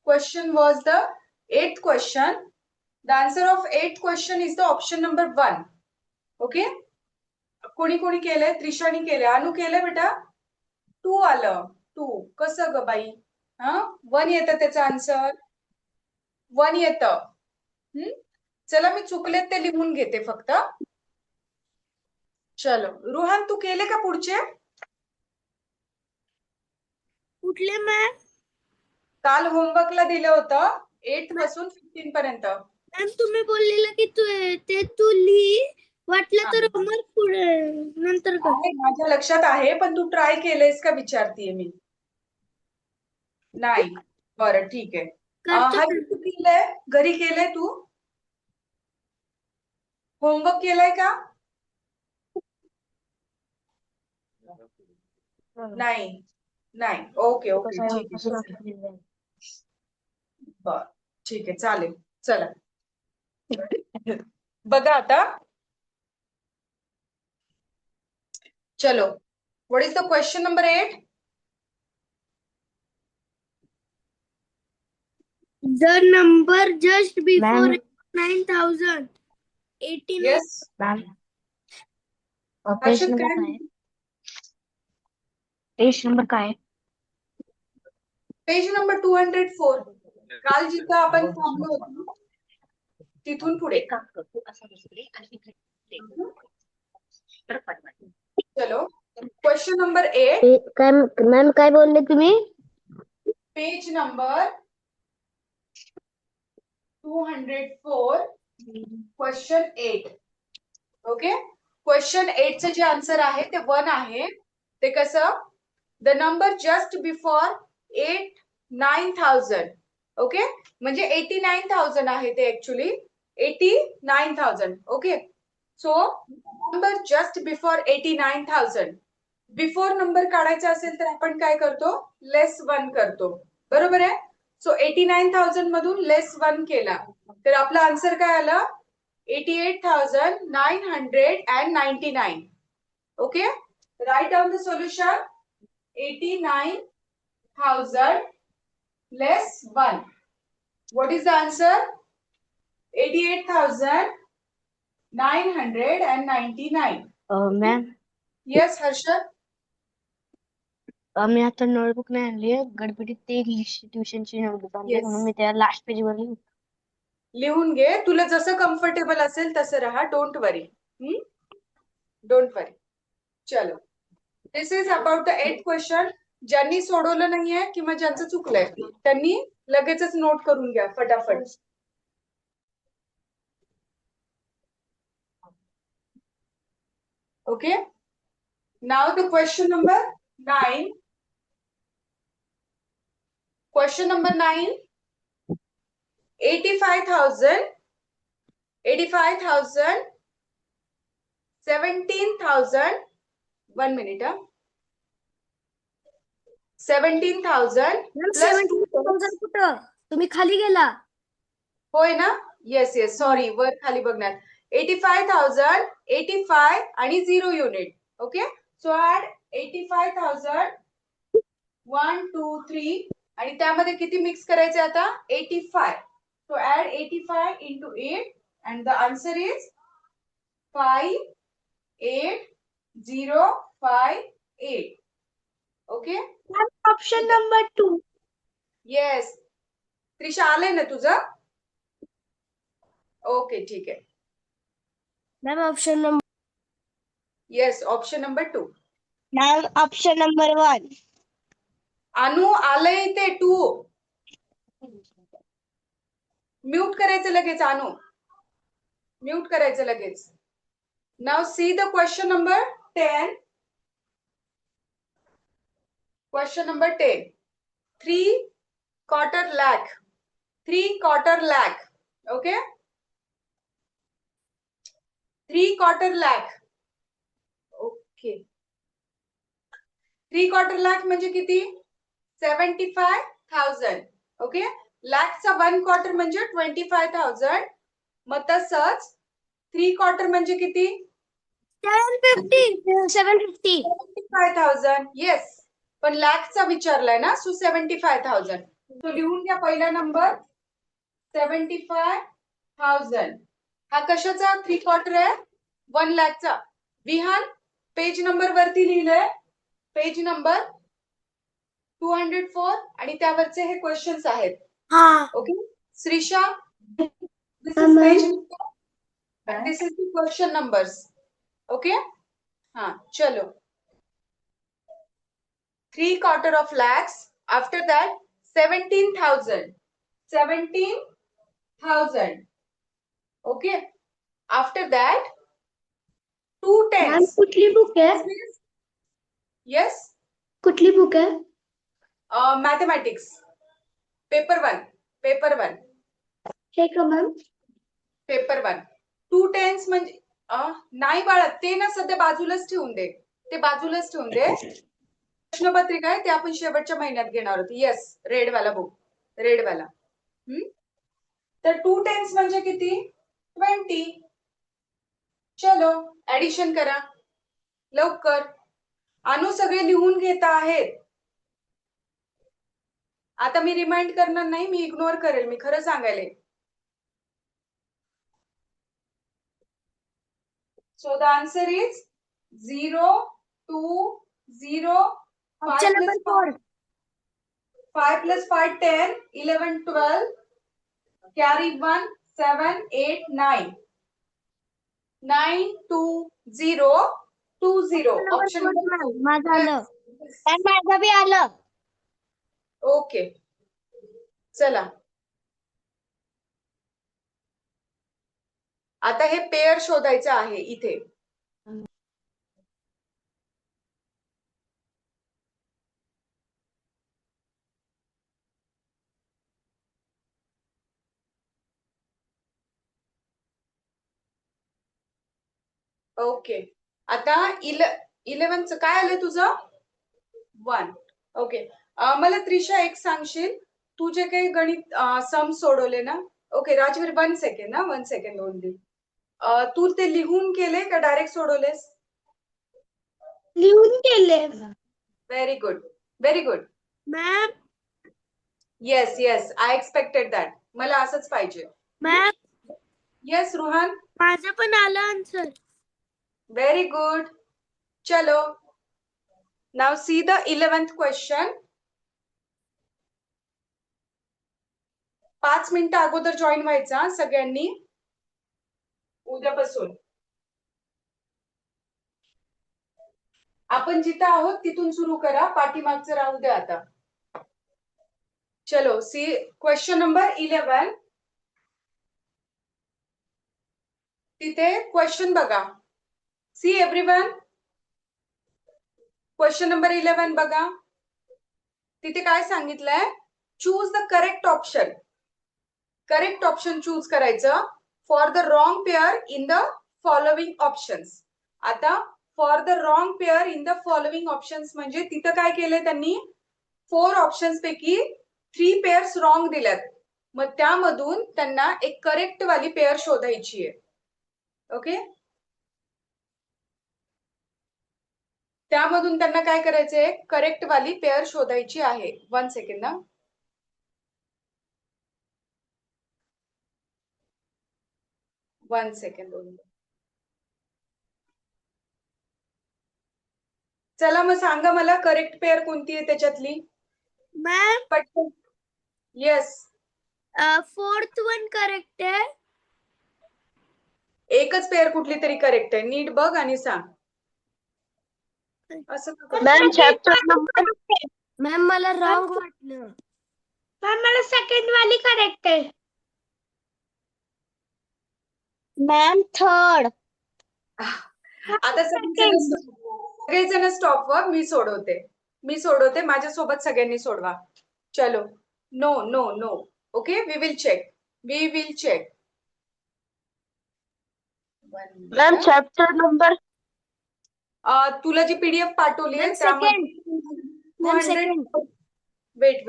question was the 8th question. The answer of 8th question is the option number 1. Okay. कोणी कोणी केलंय? त्रिशानी केलंय. अनु केलंय बेटा? 2 आलं. 2. कसं ग बाई? 1 येतं त्याचा आन्सर. 1 येतं. चला मी चुकले ते लिहून घेते फक्त. चलो रोहन तू केले का पुढचे? कुठले मॅम? काल होमवर्कला दिलं होतं 8 पासून 15 पर्यंत. मॅम तुम्ही बोललेलं की तू लिही, वाटलं तर होमवर्क पुढे नंतर कर. माझ्या लक्षात आहे, पण तू ट्राय केलेस का विचारतीये मी. नाही. बरं ठीक आहे. तू केलंय? घरी केलंय तू? होमवर्क केलाय का? नाही. नाही. ओके ओके ठीक आहे. बर ठीक आहे चालेल. चला बघा आता. चलो what is the question number 8? The number just before 9,000. 89. Yes. Ma'am Harshad काय? पेज नंबर काय? Page number 204. काल जिथं आपण थांबलो होतो तिथून पुढे. चलो क्वेश्चन नंबर 8. मॅम काय बोलले तुम्ही? Page number 204 question 8. Okay. Question 8 चे जे आन्सर आहे ते 1 आहे. ते कसं? The number just before 89,000. Okay. म्हणजे 89,000 आहे ते actually 89,000. Okay. So number just before 89,000. Before number काढायचा असेल तर आपण काय करतो? लेस 1 करतो. बरोबर आहे. सो 89,000 मधून लेस 1 केला तर आपला आन्सर काय आला? 88,999. Okay. Write down the solution. 89,000 less 1. What is the answer? 88,999. Ma'am Yes, Harshad. मी आता नोटबुक नाही आणली, गडबडीत ते इंग्लिश ट्युशनची नोटबुक आणली Yes. म्हणून मी त्या लास्ट पेज वर लिहून घे. तुला जसं कम्फर्टेबल असेल तसं राहा. Don't worry. Don't worry. चलो this is about the 8th question. ज्यांनी सोडवलं नाहीये किंवा ज्यांचं चुकलंय त्यांनी लगेचच नोट करून घ्या फटाफट. Okay. Now the question number 9. Question number 9. 85,000 17,000 1 minute. 17,000 plus 17,000 कुठं? तुम्ही खाली गेला. होय ना. येस येस सॉरी वर खाली बघण्यात. 85,000 85 आणि 0 युनिट. ओके. सो ऍड 85,000 1 2 3 आणि त्यामध्ये किती मिक्स करायचे आता? 85. So add 85 into 8 and the answer is 58058. Okay. Option number 2. Yes. Trisha आलंय ना तुझं? ओके ठीक आहे. Ma'am option number. Yes option number 2. Ma'am option number 1. Anu आलंय ते 2. म्यूट करायचं लगेच. अनु म्यूट करायचं लगेच. Now see the question number 10. Question number 10. 3/4 lakh. 3/4 lakh. Okay. 3/4 lakh. Okay. 3/4 lakh म्हणजे किती? 75,000. ओके. लॅखचा 1/4 म्हणजे 25,000. मग तसंच 3/4 म्हणजे किती? 750. 75,000. येस. पण लॅखचा विचारलाय ना. सो 75,000. तो लिहून घ्या पहिला नंबर 75,000. हा कशाचा 3/4 आहे 1 लाखचा. विहान पेज नंबर वरती लिहिलंय पेज नंबर 204 आणि त्यावरचे हे क्वेश्चन्स आहेत. हा ओके श्रीशा दिस हा, is ma'am. Page and this is the question numbers. Okay हाँ चलो 3/4 of lakhs. After that 17,000. 17,000. Okay. After that 2 ma'am tens. कुठली बुक आहे? Yes. कुठली बुक आहे? Mathematics. Paper 1. Paper 1. हे का मॅम? पेपर 1. 2 tens म्हणजे नाही बाळा ते ना सध्या बाजूलाच ठेवून दे. ते बाजूलाच ठेवून दे. प्रश्नपत्रिका आहे ते आपण शेवटच्या महिन्यात घेणार आहोत. येस रेड वाला बुक रेड वाला. तर 2 tens म्हणजे किती 20. चलो ऍडिशन करा लवकर. अनु सगळे लिहून घेत आहेत. आता मी रिमाइंड करणार नाही मी इग्नोर करेल मी खरं सांगायले. So the answer is 0, 2, 0, 5 Option plus number 5, 5 plus 5, 10, 11, 12, carry 1, 7, 8, 9. 9, 2, 0, 2, 0. Option number 4. माझं आलं. माझं बी आलं. ओके चला आता हे पेअर शोधायचं आहे इथे. ओके आता 11चं काय आलंय तुझं 1. ओके मला त्रिशा एक सांगशील तू जे काही गणित सम सोडवले ना. ओके राजवीर 1 सेकंड ना 1 सेकंड ओनली. तू ते लिहून केले का डायरेक्ट सोडवलेस? लिहून केले. Very good very good. Ma'am yes yes I expected that. मला असंच पाहिजे. मॅम येस रुहान माझं पण आलं आन्सर. Very good. चलो now see the 11th question. 5 मिनिटं अगोदर जॉईन व्हायचा सगळ्यांनी उद्यापासून. आपण जिथं आहोत तिथून सुरू करा पाठीमागचं राहू द्या आता. चलो सी क्वेश्चन नंबर 11. तिथे क्वेश्चन बघा. सी एव्हरीवन क्वेश्चन नंबर 11 बघा. तिथे काय सांगितलंय choose the correct option. Correct option choose करायचं for the wrong pair in the following options. आता for the wrong pair in the following options म्हणजे तिथं काय केलंय त्यांनी 4 ऑप्शन्स पैकी 3 पेअर्स रॉंग दिल्यात. मग त्यामधून त्यांना एक करेक्ट वाली पेअर शोधायची आहे. ओके त्यामधून त्यांना काय करायचंय करेक्ट वाली पेअर शोधायची आहे. 1 सेकंड ना. One second only. चला मग सांगा मला करेक्ट पेअर कोणती आहे त्याच्यातली. मॅम पटकन. येस 4th वन करेक्ट आहे. एकच पेअर कुठली तरी करेक्ट आहे. नीट बघ आणि सांग. असं का करतो? मॅम चॅप्टर नंबर मॅम मला रॉंग वाटलं. मॅम मला सेकंड वाली करेक्ट आहे. Ma'am third. आता सगळेजण स्टॉप वर मी सोडवते माझ्यासोबत सगळ्यांनी सोडवा. चलो no no no. Okay we will check. Ma'am chapter number तुला जी पीडीएफ पाठवली आहे Ma'am, त्यामध्ये वेट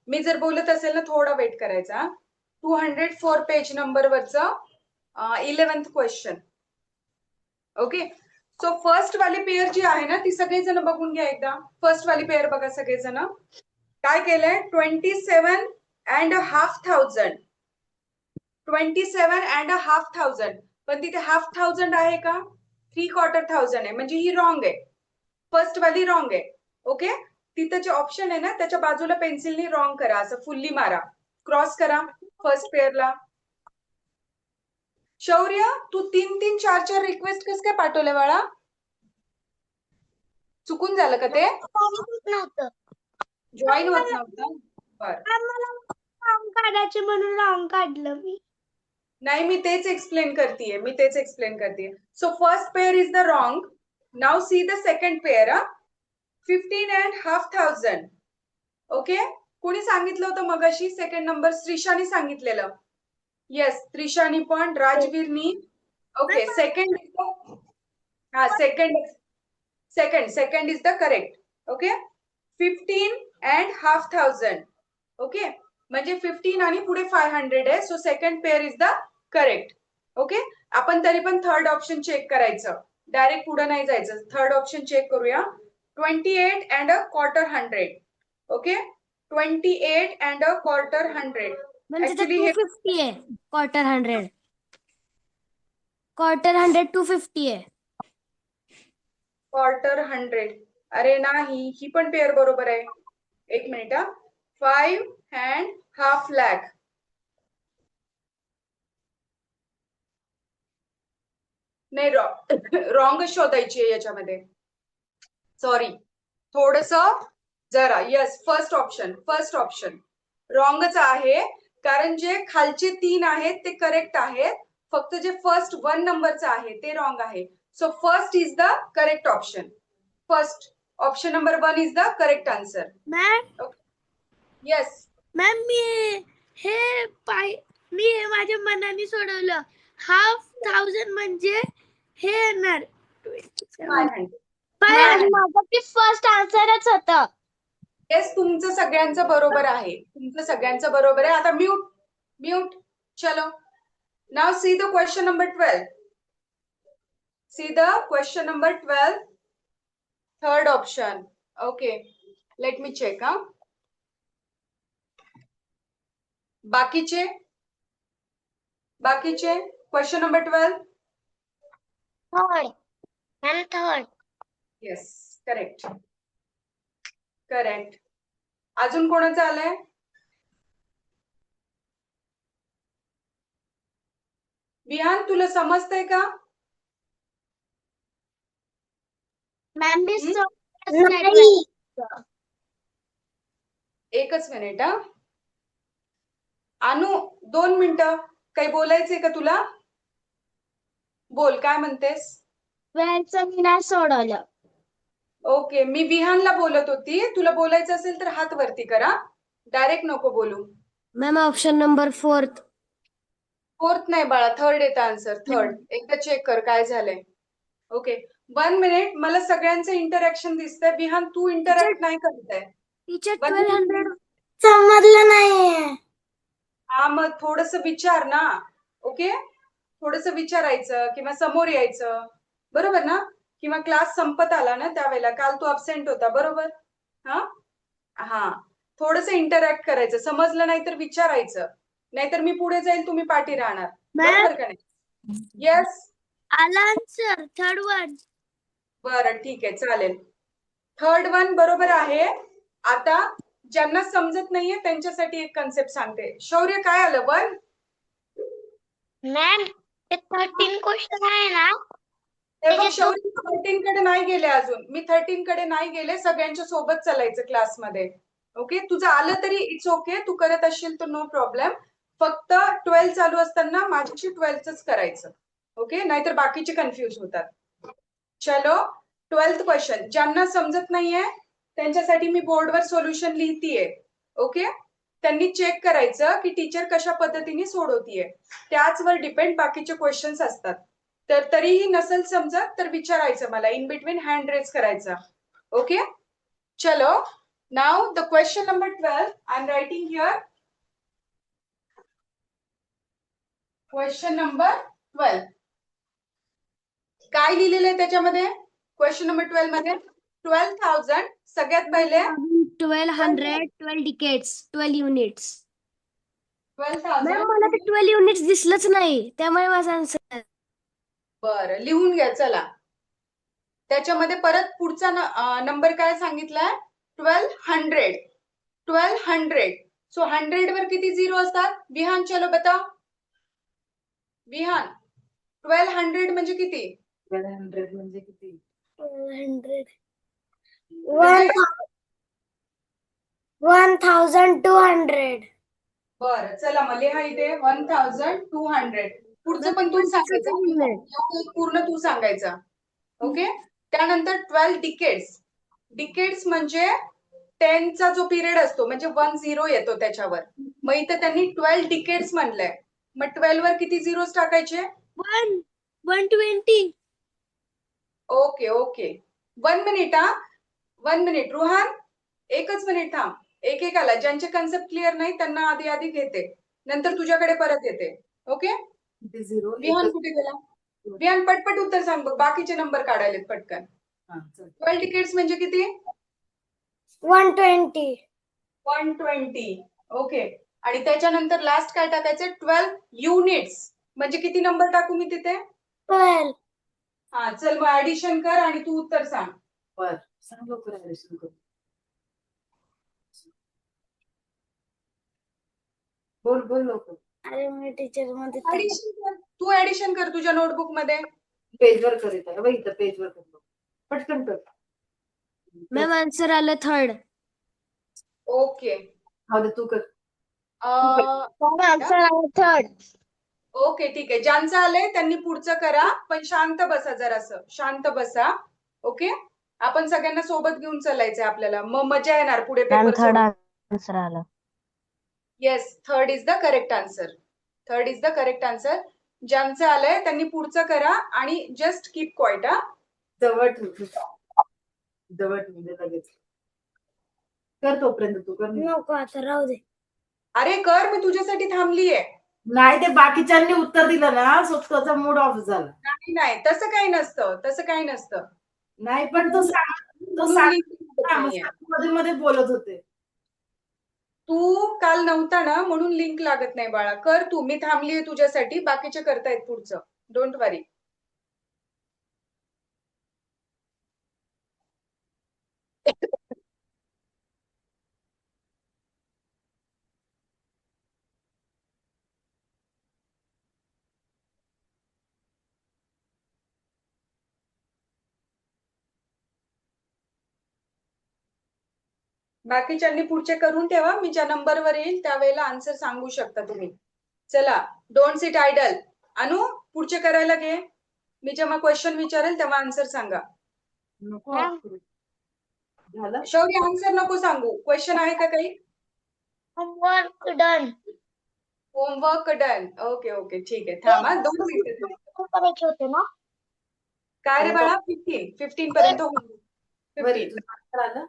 मी जर बोलत असेल ना थोडा वेट करायचा. 204 पेज नंबर वरचं 11th question. Okay so first वाली पेअर जी आहे ना ती सगळेजण बघून घ्या एकदा. फर्स्ट वाली पेअर बघा सगळेजण. काय केलंय 27,500 27,500 पण तिथे 500 आहे का 3/4,000 आहे म्हणजे ही रॉंग आहे फर्स्ट वाली रॉंग आहे ओके तिथं जे ऑप्शन आहे ना त्याच्या बाजूला पेन्सिलनी रॉंग करा असं फुल्ली मारा क्रॉस करा फर्स्ट पेअरला शौर्य तू 3-3 4-4 रिक्वेस्ट कस काय पाठवले बाळा चुकून झालं का ते नव्हतं जॉईन होत नव्हतं बर काढायचे म्हणून रॉंग काढलं मी नाही मी तेच एक्सप्लेन करतेय so first pair is the wrong now see the second pair 15,500 okay कोणी सांगितलं होतं मगाशी सेकंड नंबर श्रीशानी सांगितलेलं येस त्रिशानी पण राजवीरनी ओके सेकंड हा second is the correct okay 15,500 okay म्हणजे 15 आणि पुढे 500 आहे so second pair is the correct okay आपण तरी पण थर्ड ऑप्शन चेक करायचं डायरेक्ट पुढे नाही जायचं थर्ड ऑप्शन चेक करूया 28.25 ओके 28.25 म्हणजे ऍक्च्युली 250 आहे क्वार्टर 100 250 आहे क्वार्टर 100 अरे नाही ही पण पेअर बरोबर आहे एक मिनिट 5.5 लाख नाही रॉंग शोधायची आहे याच्यामध्ये सॉरी थोडस जरा यस फर्स्ट ऑप्शन रॉंगच आहे कारण जे खालचे 3 आहेत ते करेक्ट आहेत फक्त जे फर्स्ट 1 नंबरचं आहे ते रॉंग आहे so first is the correct option first option number 1 is the correct answer ma'am yes ma'am मी हे माझ्या मनाने सोडवलं 5,000 म्हणजे हे येणार 500 माझं ते फर्स्ट आन्सरच होतं येस तुमचं सगळ्यांचं बरोबर आहे आता म्यूट चलो now see the question number 12 third option okay let me check बाकीचे question number 12 third yes correct अजून कोणाचं आलंय विहान तुला समजतंय का मॅम एकच मिनिट अनु 2 मिनिटं काही बोलायचंय का तुला बोल काय म्हणतेस वेळचं मी नाही सोडवलं ओके मी विहानला बोलत होती तुला बोलायचं असेल तर हात वरती करा डायरेक्ट नको बोलू मॅम ऑप्शन नंबर 4 फोर्थ नाही बाळा थर्ड येतं आन्सर थर्ड एकदा चेक कर काय झालंय ओके 1 मिनिट मला सगळ्यांचं इंटरॅक्शन दिसतंय विहान तू इंटरॅक्ट नाही करताय टीचर 1200 समजलं नाहीये हा मग थोडस विचार ना ओके थोडस विचारायचं किंवा समोर यायचं बरोबर ना किंवा क्लास संपत आला ना त्यावेळेला काल तू अब्सेंट होता बरोबर हा थोडस इंटरॅक्ट करायचं समजलं नाही तर विचारायचं नाहीतर मी पुढे जाईल तुम्ही पाठी राहणार बरोबर का नाही येस आला आन्सर थर्ड वन बरं ठीक आहे चालेल थर्ड वन बरोबर आहे आता ज्यांना समजत नाहीये त्यांच्यासाठी एक कन्सेप्ट सांगते शौर्य काय आलं 1 मॅम ते 13 क्वेश्चन आहे ना हे बघ शौर्य 13 कडे नाही गेले अजून मी 13 कडे नाही गेले सगळ्यांच्या सोबत चालायचं क्लासमध्ये ओके तुझं आलं तरी इट्स ओके तू करत असशील तर नो प्रॉब्लेम फक्त 12 चालू असताना माझ्याशी 12च करायचं ओके नाहीतर बाकीचे कन्फ्युज होतात चलो 12th क्वेश्चन ज्यांना समजत नाहीये त्यांच्यासाठी मी बोर्डवर सोल्युशन लिहितीये ओके त्यांनी चेक करायचं की टीचर कशा पद्धतीने सोडवतीये त्याचवर डिपेंड बाकीचे क्वेश्चन्स असतात तर तरीही नसेल समजत तर विचारायचं मला इन बिटवीन हँड रेज करायचा ओके चलो now the question number 12 I am writing here question number 12 काय लिहिलेलं आहे त्याच्यामध्ये क्वेश्चन नंबर 12 मध्ये 12,000 सगळ्यात पहिले 1200 12 decades 12 units. 12,000 मला ते 12 युनिट्स दिसलंच नाही त्यामुळे माझा आन्सर बरं लिहून घ्या चला. त्याच्यामध्ये परत पुढचा नंबर काय सांगितलाय 1200. 1200. सो 100 वर किती झिरो असतात? विहान चलो बताओ. विहान 1200 म्हणजे किती? 1200 म्हणजे किती? 100 म्हणजे 1200. बरं चला मग लिहा इथे 1200. पुढचं पण तू सांगायचं. एवढं पूर्ण तू सांगायचं. ओके. त्यानंतर 12 डिकेड्स. डिकेड्स म्हणजे 10 चा जो पिरियड असतो म्हणजे 10 येतो त्याच्यावर. मग इथं त्यांनी 12 डिकेड्स म्हणलंय. मग 12 वर किती झिरोज टाकायचे? 120. Okay okay. 1 मिनिट हा. 1 मिनिट. रुहान एकच मिनिट थांब. एकेकाला ज्यांचे कन्सेप्ट क्लिअर नाही त्यांना आधी घेते. नंतर तुझ्याकडे परत येते. ओके. किती झिरो? विहान कुठे गेला? विहान पटपट उत्तर सांग बघ. बाकीचे नंबर काढायलेत पटकन. हा, चल. 12 डिकेड्स म्हणजे किती? 120. 120. ओके. आणि त्याच्यानंतर लास्ट काय टाकायचं? 12 युनिट्स. म्हणजे किती नंबर टाकू मी तिथे? 12. हा चल मग ऍडिशन कर आणि तू उत्तर सांग. बर सांग लवकर ऍडिशन करू. बोल लवकर. अरे मी टीचर मध्ये ऍडिशन कर. तू ऍडिशन कर तुझ्या नोटबुक मध्ये. पेजवर करीत आहे बघ इथं पेजवर करतो. पटकन कर. मॅम आन्सर आलं 3rd. ओके. हा दे तू कर. आन्सर आलं 3rd. ओके ठीक आहे. ज्यांचं आलंय त्यांनी पुढचं करा. पण शांत बसा जरासं. शांत बसा. ओके. आपण सगळ्यांना सोबत घेऊन चालायचंय आपल्याला. मग मजा येणार पुढे मॅम पेपर थर्ड आन्सर आला. Yes 3rd is the correct answer. 3rd is the correct answer. ज्यांचं आलंय त्यांनी पुढचं करा आणि जस्ट कीप क्वाइट हा. जवळ ठेव. जवळ ठेव लगेच. कर तोपर्यंत तू कर. नको आता राहू दे. अरे कर मी तुझ्यासाठी थांबलीये. नाही ते बाकीच्यांनी उत्तर दिलं ना स्वतःचा मूड ऑफ झाला. नाही तसं काही नसतं. तसं काही नसतं. नाही पण तो मध्ये मध्ये बोलत होते. तू काल नव्हता ना म्हणून लिंक लागत नाही बाळा. कर तू. मी थांबलीये तुझ्यासाठी. बाकीचे करतायत पुढचं. डोंट वरी. बाकीच्यांनी पुढचे करून ठेवा. मी ज्या नंबरवर येईल त्यावेळेला आन्सर सांगू शकता तुम्ही. चला डोंट सिट आयडल. अनु पुढचे करायला घे. मी जेव्हा क्वेश्चन विचारेल तेव्हा आन्सर सांगा. नको झालं. शौर्य आन्सर नको सांगू. क्वेश्चन आहे का काही? Homework done. Homework done. Okay okay ठीक आहे. थांबा 2 मिनिटं. करायचे होते ना. काय रे बाळा? 15 पर्यंत होईल. बरं 15. तुझं answer आलं?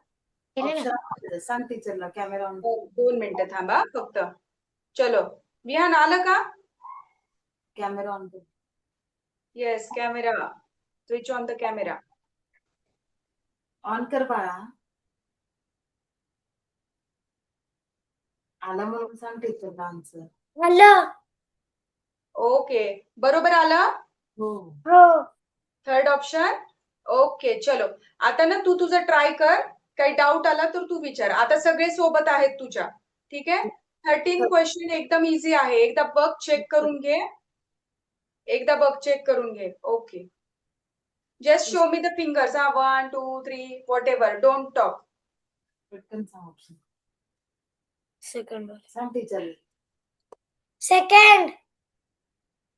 Option सांग टीचरला कॅमेरा ऑन. 2 मिनिटं थांबा फक्त. चलो विहान आलं का? कॅमेरा ऑन कर. Yes camera. Switch on the camera. On कर बाळा. आला म्हणून सांग टीचरला आन्सर. आलं. ओके बरोबर आलं. हो. 3rd option. ओके चलो. आता ना तू तुझं ट्राय कर. काही डाऊट आला तर तू विचार. आता सगळे सोबत आहेत तुझ्या. ठीक आहे. 13 क्वेश्चन एकदम इझी आहे. एकदा बघ चेक करून घे. Okay. Just show me the fingers. 1 2 3 whatever. Don't talk. पटकन सांग ऑप्शन. सेकंड. सांग टीचरला. Second.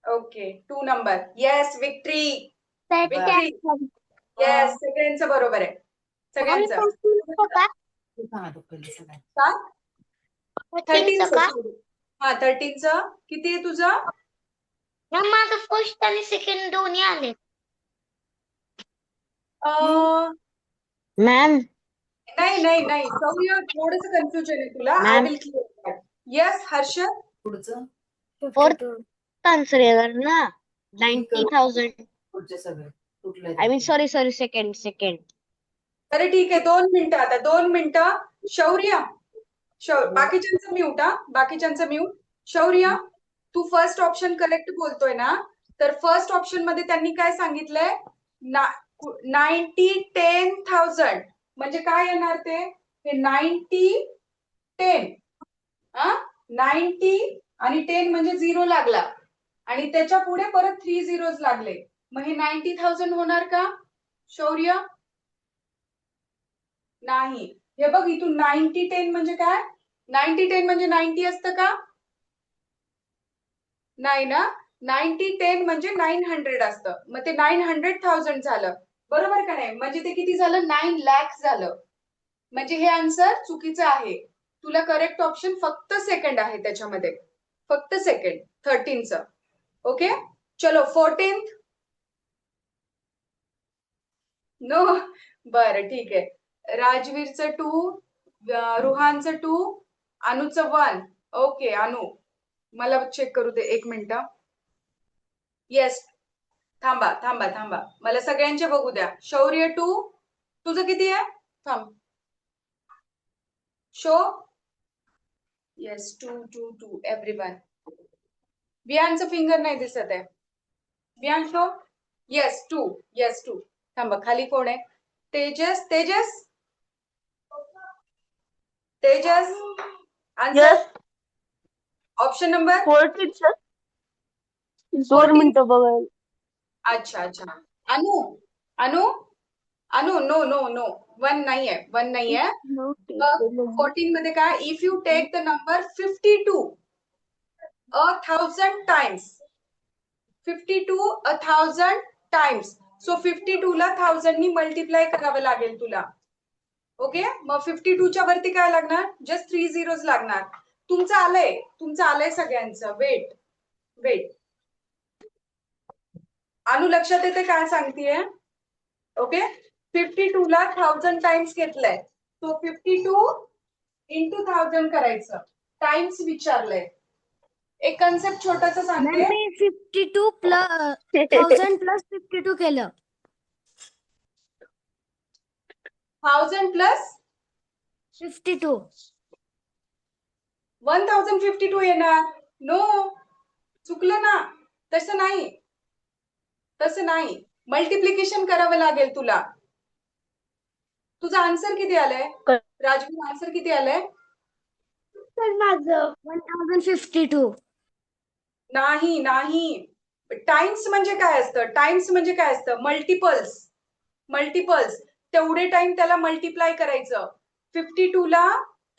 Okay 2 number. Yes victory. Second. Yes सगळ्यांचं बरोबर आहे. सगळ्यांचं. तू सांग आता पहिले सगळ्यात. का? 13चं. हा 13चं किती आहे तुझं? माझं फर्स्ट आणि सेकंड दोन्ही आले. मॅम नाही सौर्य थोडंसं कन्फ्युजन आहे तुला. I will clear. Yes Harshad. पुढचं फोर्थ आन्सर येणार ना 90,000. पुढचे सगळे कुठले? I mean sorry second. अरे ठीक आहे 2 मिनिटं आता 2 मिनिटं. शौर्य बाकीच्यांचं म्यूट हा, बाकीच्यांचं म्यूट. शौर्य, तू फर्स्ट ऑप्शन करेक्ट बोलतोय ना, तर फर्स्ट ऑप्शन मध्ये त्यांनी काय सांगितलंय? 90 10,000 म्हणजे काय येणार ते? हे 90 10 90 आणि 10 म्हणजे 0 लागला आणि त्याच्या पुढे परत 3 झिरोज लागले. मग हे 90,000 होणार का शौर्य? नाही. हे बघ इथून 90 10 म्हणजे काय? 90 10 म्हणजे 90 असतं का? नाही ना. 90 10 म्हणजे 900 असतं. मग ते 900,000 झालं. बरोबर का नाही? म्हणजे ते किती झालं? 9 लाख झालं. म्हणजे हे आन्सर चुकीचं आहे. तुला करेक्ट ऑप्शन फक्त सेकंड आहे त्याच्यामध्ये, फक्त सेकंड 13चं. ओके, चलो 14th. नो, बरं ठीक आहे. राजवीरचं 2, रुहानचं 2, अनुचं 1. ओके अनु, मला चेक करू दे 1 मिनिट. येस, थांबा थांबा थांबा, मला सगळ्यांचे बघू द्या. शौर्य 2, तुझं किती आहे? थांब. Show yes 2 2 2 everyone. बियांचं फिंगर नाही दिसत आहे. बियान शो येस 2, येस 2. थांबा, खाली कोण आहे? Tejas, Tejas, Tejas, answer option number 14 sir. 2 14. मिनिटं बघायला. अच्छा अच्छा. अनु, अनु, अनु, नो नो नो, 1 नाहीये, 1 नाहीये. 14 मध्ये काय? If you take the number 52 1,000 times, 52 1,000 times, so 52 ला 1000 नी मल्टिप्लाय करावं लागेल तुला. ओके, मग 52 च्या वरती काय लागणार? जस्ट 3 झिरोज लागणार. तुमचं आलंय सगळ्यांचं. वेट वेट, अनु लक्षात येते काय सांगतेय? ओके, 52 ला 1000 टाइम्स घेतलंय, सो 52 इंटू 1000 करायचं. टाइम्स विचारलंय. एक कन्सेप्ट छोटासा सांगते. मी 52 प्लस 1000 प्लस 52 केलं. 1000 प्लस 52. 1052 येणार. नो, चुकलं ना. तसं नाही, तसं नाही. मल्टिप्लिकेशन करावं लागेल तुला. तुझा आन्सर किती आलाय राजवीर? आन्सर किती आलाय? माझं 1052. नाही नाही, टाइम्स म्हणजे काय असतं? टाइम्स म्हणजे काय असतं? मल्टिपल्स. मल्टिपल्स, तेवढे टाइम त्याला मल्टिप्लाय करायचं. 52 ला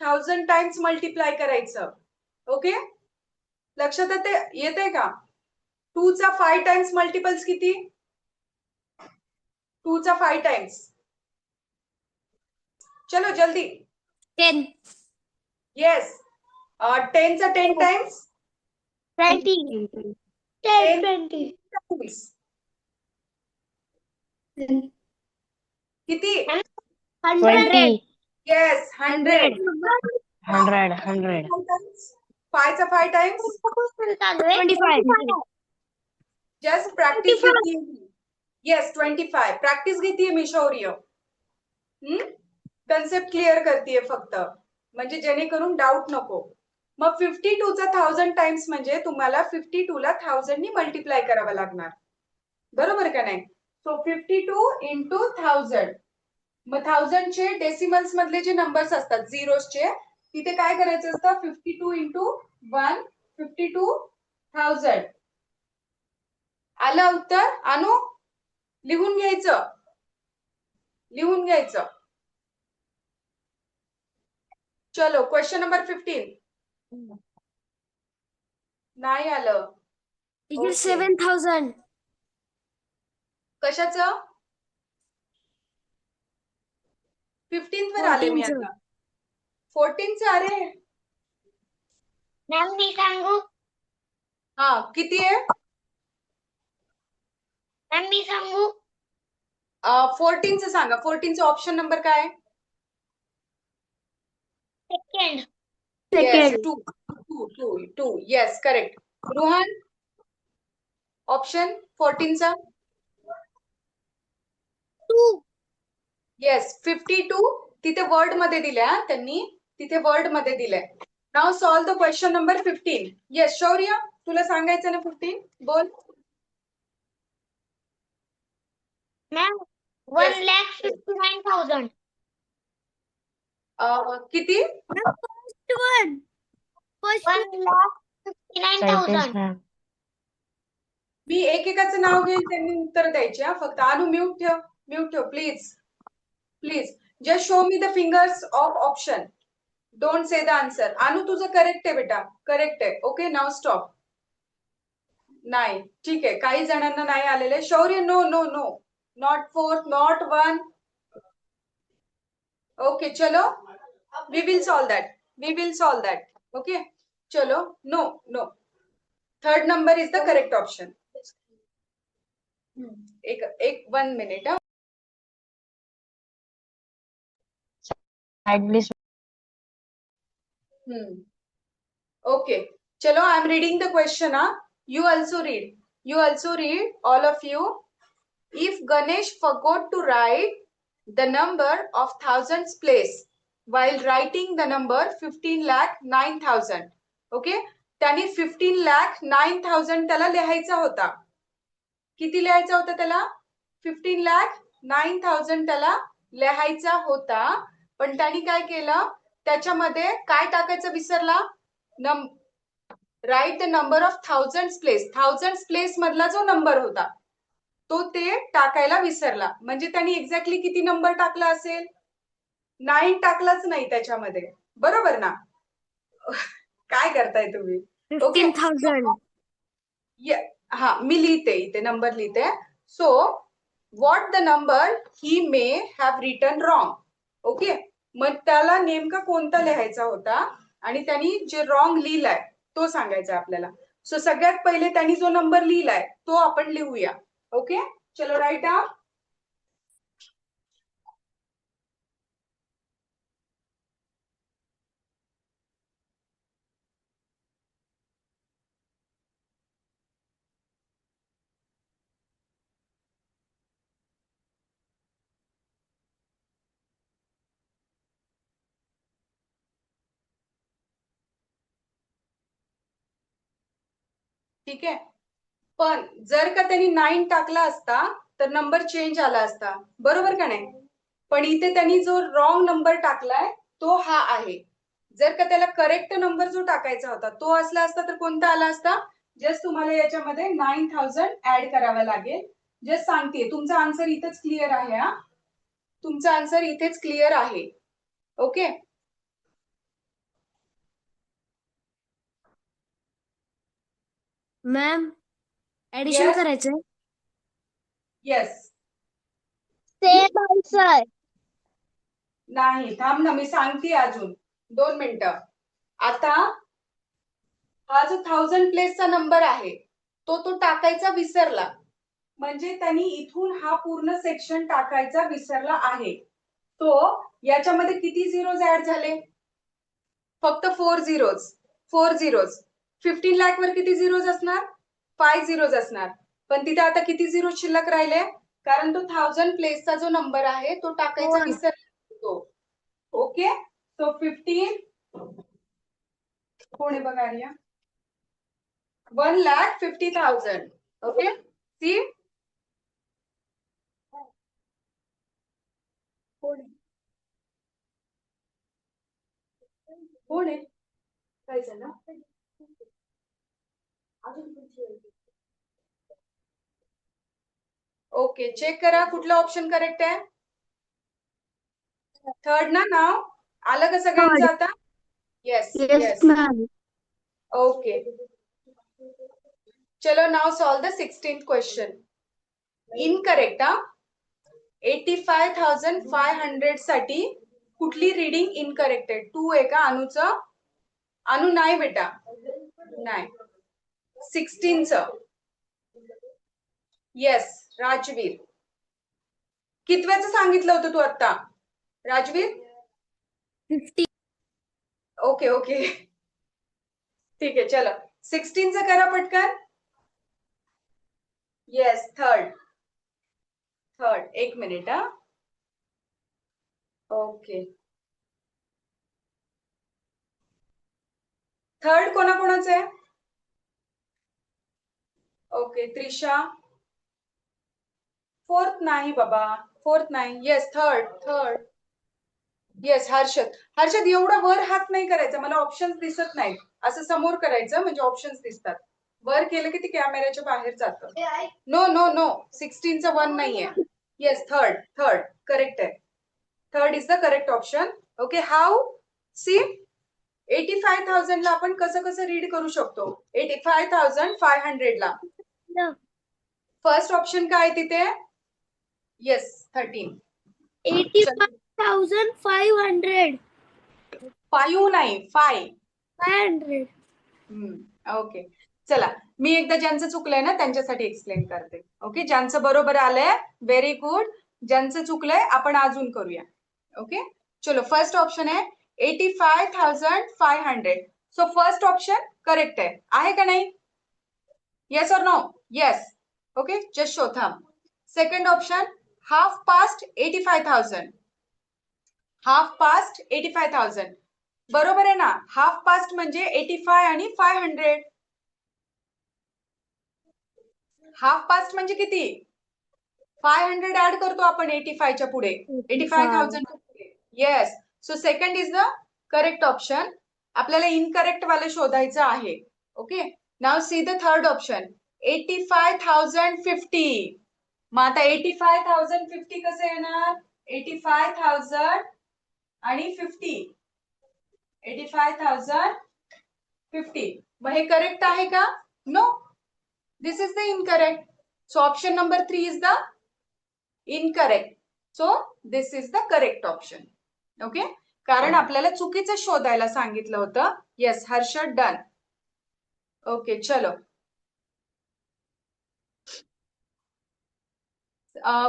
1000 टाइम्स मल्टिप्लाय करायचं. ओके, लक्षात येते का? 2 चा 5 टाइम्स मल्टिपल्स किती? 2 चा 5 टाइम्स. चलो जल्दी. 10. येस. 10 चा 10 टाइम्स 20. 10 20. टाइम्स किती? 100. येस 100. 100. 5 चा 5 टाइम्स 25. जस्ट प्रॅक्टिस घेतीये. येस 25. प्रॅक्टिस घेतीये मी शौर्य. कन्सेप्ट क्लिअर करतेय फक्त, म्हणजे जेणेकरून डाऊट नको. मग 52 चा 1000 टाइम्स म्हणजे तुम्हाला 52 ला 1000 नी मल्टिप्लाय करावं लागणार. बरोबर का नाही? So 52 into 1000. मग 1000 चे डेसिमल्स मधले जे नंबर्स असतात झिरोजचे, तिथे काय करायचं असतं? 52 इंटू 1, 52,000. आलं उत्तर? अनु, लिहून घ्यायचं, लिहून घ्यायचं. चलो क्वेश्चन नंबर 15. नाही आलं. Okay. 7000. कशाचं? 15th वर आले मी 14चं. आता. 14चं. अरे मॅम मी सांगू? हा, किती आहे? मॅम मी सांगू? 14चं सांगा. 14चं ऑप्शन नंबर काय आहे? Second. Yes, 2. Yes, correct. Ruhan, option 14चा? 2. Yes, 52 तिथे वर्ड मध्ये दिल्या त्यांनी, तिथे वर्ड मध्ये दिलंय. Now solve the question number 15. Yes Shaurya, तुला सांगायचं ना 15, बोल. Ma'am Yes. 1,59,000. किती? First one. फर्स्ट 1,59,000. मी एकेकाचं नाव घेईल, त्यांनी उत्तर द्यायचे हा. फक्त अनु म्यूट ठेव please. Please just show me the fingers of option. Don't say the answer. Anu तुझं करेक्ट आहे बेटा, करेक्ट आहे. Okay now stop. नाही ठीक आहे, काही जणांना नाही आलेले. Shaurya no no no, not 4, not 1. Okay चलो, we will solve that. Okay चलो, no. Third number is the correct option. एक 1 minute. Okay. Chalo, I am reading the question. You also read, all of you. If Ganesh forgot to write the number of thousands place while writing the number 15,09,000. Okay. त्याने 15,09,000 त्याला लिहायचा होता. किती लिहायचा होता त्याला? 15,09,000 त्याला लिहायचा होता. पण त्यांनी काय केलं? त्याच्यामध्ये काय टाकायचं विसरला? Write the number of thousand place मधला जो नंबर होता तो ते टाकायला विसरला. म्हणजे त्यांनी एक्झॅक्टली किती नंबर टाकला असेल? 9 टाकलाच नाही त्याच्यामध्ये. बरोबर ना? काय करताय तुम्ही? 15,000. हा मी लिहिते इथे, नंबर लिहिते. So what the number he may have written wrong. Okay, मग त्याला नेमका कोणता लिहायचा होता आणि त्यांनी जे रॉंग लिहिलाय तो सांगायचा आपल्याला. सो सगळ्यात पहिले त्यांनी जो नंबर लिहिलाय तो आपण लिहूया. ओके चलो राईट डाउन. ठीक आहे, पण जर का त्यांनी 9 टाकला असता तर नंबर चेंज आला असता. बरोबर का नाही? पण इथे त्यांनी जो रॉंग नंबर टाकलाय तो हा आहे. जर का त्याला करेक्ट नंबर जो टाकायचा होता तो असला असता तर कोणता आला असता? जस्ट तुम्हाला याच्यामध्ये 9,000 ऍड करावा लागेल. जस्ट सांगते, तुमचा आन्सर इथेच क्लिअर आहे. हा तुमचा आन्सर इथेच क्लिअर आहे. ओके मॅम ऍडिशन करायचंय. येस. Same answer. नाही थांब ना, मी सांगते अजून 2 मिनिटं. आता हा जो 1000 प्लेसचा नंबर आहे तो टाकायचा विसरला. म्हणजे त्यांनी इथून हा पूर्ण सेक्शन टाकायचा विसरला आहे. तो याच्यामध्ये किती झिरोज ऍड झाले? फक्त 4 झिरोज. 15 लाख वर किती झिरोज असणार? 5 झिरोज असणार. पण तिथे आता किती झिरो शिल्लक राहिले? कारण तो 1000 प्लेसचा जो नंबर आहे तो टाकायचा विसरला तो. ओके सो 15 कोण आहे बघा आर्या? 1,50,000. ओके सी कोण आहे? काय झालं? ओके चेक करा कुठला ऑप्शन करेक्ट आहे. थर्ड ना नाव आलं का सगळ्यांचं आता? Yes yes ma'am. ओके चलो now solve the 16th question. Incorrect. 85,500 साठी कुठली रीडिंग इनकरेक्ट आहे? 2 आहे का अनुचं? अनु नाही बेटा, नाही. 16चं. येस राजवीर. कितव्याचं सांगितलं होतं तू आता राजवीर? 50. ओके ओके ठीक आहे चलो 16चं करा पटकन. Yes third. 1 minute. Okay. Third कोणाकोणाचं आहे? ओके, त्रिशा. फोर्थ नाही बाबा, फोर्थ नाही. Yes, third. येस, हर्षद एवढा वर हात नाही करायचा, मला ऑप्शन्स दिसत नाहीत. असं समोर करायचं म्हणजे ऑप्शन्स दिसतात. वर केलं की ते कॅमेऱ्याच्या बाहेर जातं. नो 16चा 1 नाहीये. येस, थर्ड करेक्ट आहे. Third is the correct option. Okay, how see 85,000 ला आपण कसं रीड करू शकतो? 85,500 ला फर्स्ट ऑप्शन काय तिथे? येस, 13. 85,500. 5 नाही, 5. 500. ओके, चला मी एकदा ज्यांचं चुकलंय ना त्यांच्यासाठी एक्सप्लेन करते. ओके, ज्यांचं बरोबर आलंय व्हेरी गुड. ज्यांचं चुकलंय आपण अजून करूया. ओके, चलो फर्स्ट ऑप्शन आहे 85,500. सो फर्स्ट ऑप्शन करेक्ट आहे का नाही? येस और no? Yes. Okay, just show thumb. Second option half past 85,000. Half past 85,000 बरोबर आहे ना? हाफ पास्ट म्हणजे 85 आणि 500. हाफ पास्ट म्हणजे किती? 500 ऍड करतो आपण 85 च्या पुढे, 85,000 पुढे. Yes, so second is the correct option. आपल्याला इनकरेक्ट वाले शोधायचं आहे. Okay, now see the third option 85,050. मग आता 85,050 कसं येणार? 85,000 आणि 50. 85,050. मग हे करेक्ट आहे का? No, this is the incorrect. So option number 3 is the incorrect. So this is the correct option. Okay, कारण आपल्याला चुकीचं शोधायला सांगितलं होतं. Yes, Harshad done. ओके, चलो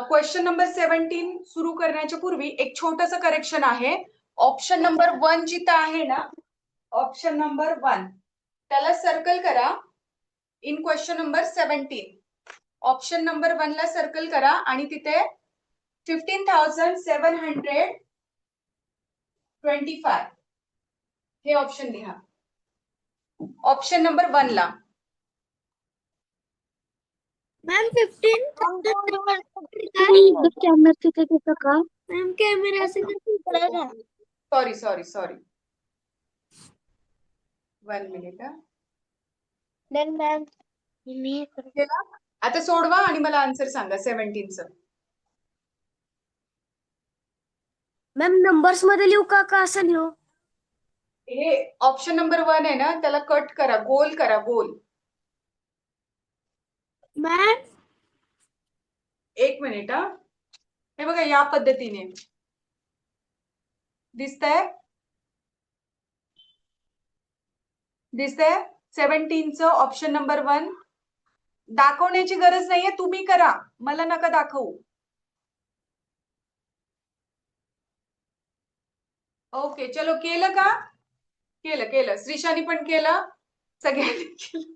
क्वेश्चन नंबर 17 सुरू करण्याच्या पूर्वी एक छोटंसं करेक्शन आहे. ऑप्शन नंबर 1 जिथं आहे ना, ऑप्शन नंबर 1 त्याला सर्कल करा in question number 17. Option number 1 ला सर्कल करा आणि तिथे 15,725 हे ऑप्शन लिहा. ऑप्शन नंबर 1 ला. मॅम 15. कॅमेरा तिथे घेतो का? मॅम कॅमेरा असेल सॉरी 1 मिनिट. Then ma'am, मी आता सोडवा आणि मला आन्सर सांगा 17चं. मॅम नंबर्स मध्ये लिहू का असं लिहू? हे ऑप्शन नंबर 1 आहे ना, त्याला कट करा, गोल करा, गोल. मॅम एक मिनिट. हे बघा या पद्धतीने दिसतंय 17चं ऑप्शन नंबर 1. दाखवण्याची गरज नाहीये, तुम्ही करा, मला नका दाखवू. ओके, चलो केलं का? केलं. श्रीशानी पण केलं, सगळ्यांनी केलं.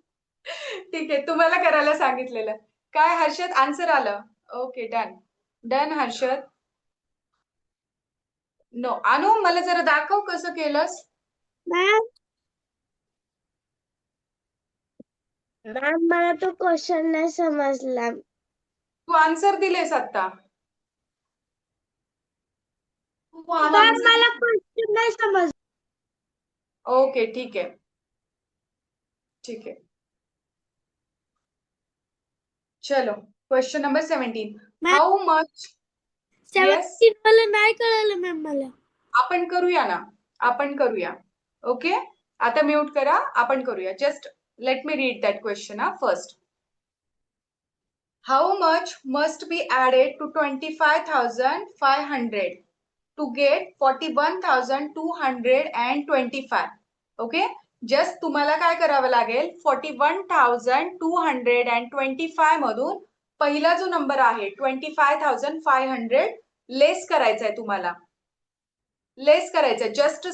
ठीक आहे, तुम्हाला करायला सांगितलेलं. काय हर्षद आन्सर आलं? Okay, done Harshad. नो, अनु मला जरा दाखव कसं केलंस. मॅम मला तो क्वेश्चन नाही समजला. तू आन्सर दिलेस आता. मला क्वेश्चन नाही समजला. ओके, ठीक आहे. चलो क्वेश्चन नंबर 17. How much? 17 मला नाही कळलं मॅम. मला आपण करूया. ओके, आता म्यूट करा, आपण करूया. Just let me read that question first. How much must be added to 25,500 to get 41,225? Okay, just तुम्हाला काय करावं लागेल? 41,225 मधून पहिला जो नंबर आहे 25,500 लेस करायचा आहे तुम्हाला. जस्ट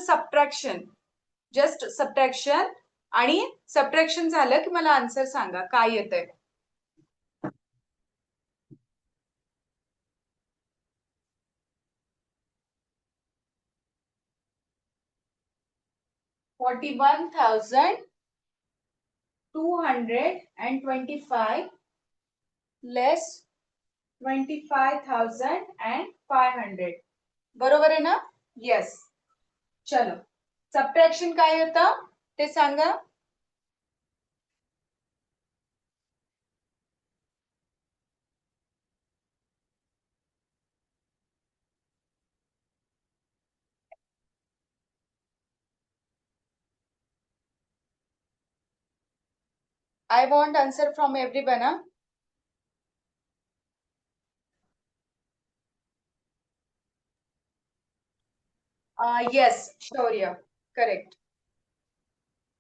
सबट्रॅक्शन आणि सबट्रॅक्शन झालं की मला आन्सर सांगा काय येतंय. 41,225 लेस 25,500. बरोबर आहे ना? येस. चलो, सबट्रॅक्शन काय होतं ते सांगा. I want answer from everyone. Huh? Yes, Shaurya. Correct.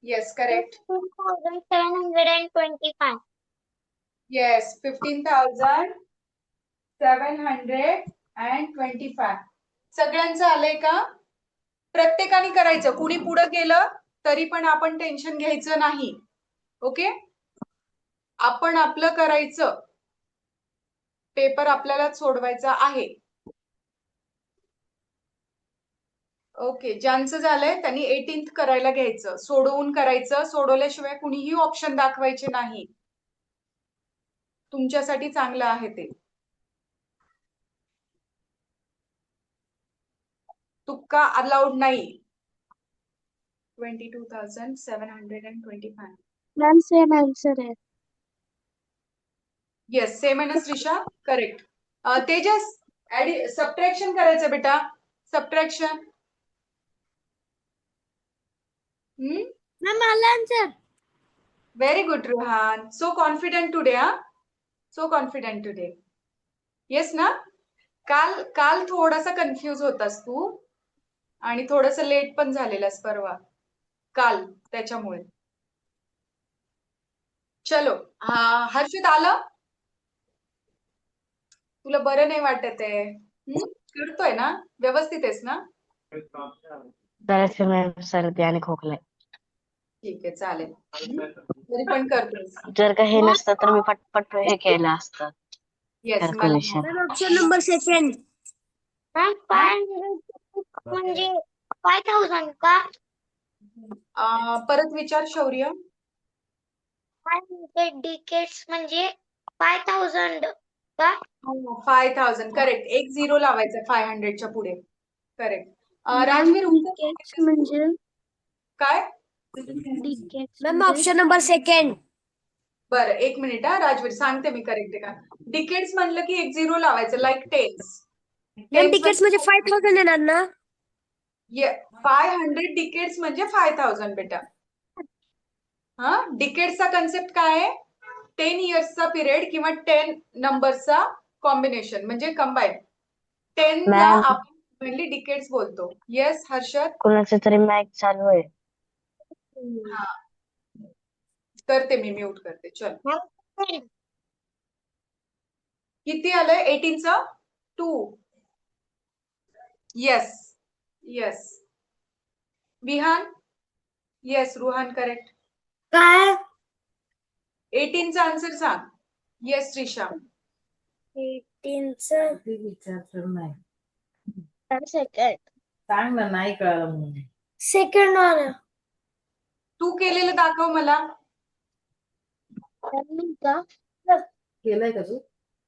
Yes, correct. 15,725. Yes, 15,725. सगळ्यांचं आलंय का? प्रत्येकाने करायचं. कुणी पुढे गेलं तरी पण आपण टेन्शन घ्यायचं नाही. ओके, आपण आपलं करायचं. पेपर आपल्यालाच सोडवायचा आहे. ओके, ज्यांचं झालंय त्यांनी 18th करायला घ्यायचं. सोडवून करायचं. सोडवल्याशिवाय कुणीही ऑप्शन दाखवायचे नाही. तुमच्यासाठी चांगलं आहे ते. तुक्का अलाउड नाही. 22,725. मॅम सेम आन्सर आहे. येस, सेम आहे ना श्रीषा? करेक्ट. तेजस, सबट्रॅक्शन करायचं बेटा. सबट्रॅक्शन. मॅम आला answer. Very good Ruhan. So confident today. So confident today. Yes ना? काल थोडासा कन्फ्यूज होतास तू आणि थोडस लेट पण झालेलास परवा काल, त्याच्यामुळे. चलो, हर्षित आलं? तुला बरं नाही वाटत आहे? करतोय ना? व्यवस्थित आहेस ना? मॅम सर्दी आणि खोकला आहे. ठीक आहे, चालेल. तरी पण करतोस. जर का हे नसतं तर मी पटपट हे केलं असतं. Yes, Calculation. Option number second. Ma'am 500 म्हणजे 5,000 का? परत विचार शौर्य. 500 डिकेट्स म्हणजे 5,000 का? 5,000 करेक्ट. एक 0 लावायचा 500च्या पुढे. करेक्ट. राजवीर, डिकेट्स म्हणजे काय? Decades ma'am option number second. बरं, एक मिनिट. राजवीर, सांगते मी करेक्ट आहे का. डिकेट्स म्हणलं की एक 0 लावायचं, लाईक टेन्स. मॅम डिकेट्स म्हणजे 5,000 येणार ना? 500 डिकेट्स म्हणजे 5,000 बेटा. डिकेट्सचा कन्सेप्ट काय आहे? 10 इयर्सचा पिरियड किंवा 10 नंबरचा कॉम्बिनेशन म्हणजे कंबाईन. 10 ला मॅम. आपण मेनली डिकेट्स बोलतो. येस हर्षद? कोणाचं तरी माईक चालू आहे. करते मी, म्यूट करते. चल, मॅम किती आलंय 18चं? 2. Yes yes. Vihan? Yes, Ruhan correct. काय? 18चा आन्सर सांग. येस श्रीषा. 18चं ती विचारतो नाही. सेकंड. सांग ना, नाही कळलं म्हणून. सेकंड वाला. तू केलेलं दाखव मला. का? केलंय का तू?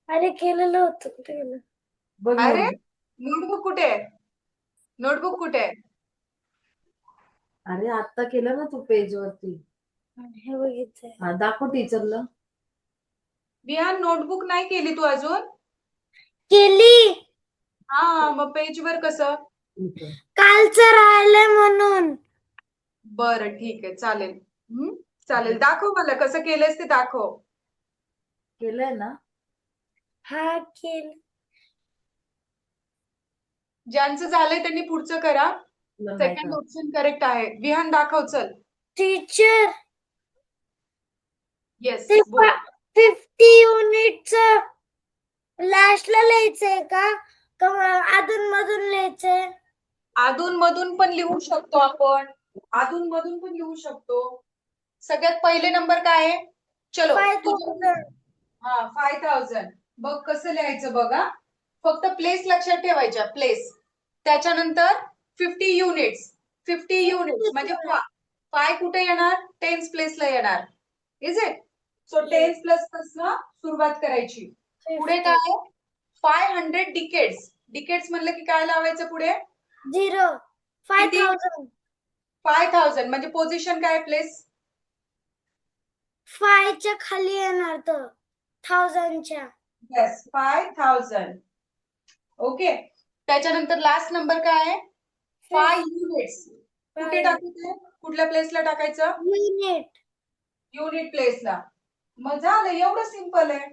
अरे केलेलं होतं. कुठे गेलं? बघ अरे, नोटबुक. नोटबुक कुठे आहे? नोटबुक कुठे आहे? अरे आता केलं ना तू पेज वरती. हे बघितलंय. दाखव टीचरला. विहान, नोटबुक नाही केली तू अजून? केली. मग पेज वर कसं? कालचं राहिलंय म्हणून. बरं, ठीक आहे, चालेल. चालेल, दाखव मला कसं केलंयस ते दाखव. केलंय ना? हा केलं. ज्यांचं झालंय त्यांनी पुढचं करा. तुला नाही सेकंड कळत. ऑप्शन करेक्ट आहे. विहान दाखव, चल. टीचर येस, ते बोल. 50 युनिटचं लास्टला लिहायचंय का अधून मधून लिहायचंय? अधून मधून पण लिहू शकतो आपण. अधून मधून पण लिहू शकतो. सगळ्यात पहिले नंबर काय आहे? चलो, 5,000. 5,000. बघ कसं लिहायचं बघा. फक्त प्लेस लक्षात ठेवायच्या, प्लेस. त्याच्यानंतर 50 युनिट्स. 50 युनिट्स म्हणजे फाय कुठे येणार? टेन्स प्लेसला येणार. Is it? So tens place पासून सुरुवात करायची. पुढे काय? 500 डिकेड्स. डिकेड्स म्हणलं की काय लावायचं पुढे? 0 5000 5000 म्हणजे पोझिशन काय प्लेस? 5 च्या खाली येणार तर 1000 च्या. येस 5000. ओके. त्याच्यानंतर लास्ट नंबर काय आहे? 5 युनिट्स. कुठे टाकायचं? कुठल्या प्लेसला टाकायचं? युनिट. युनिट प्लेसला. मग झालं, एवढं सिंपल आहे.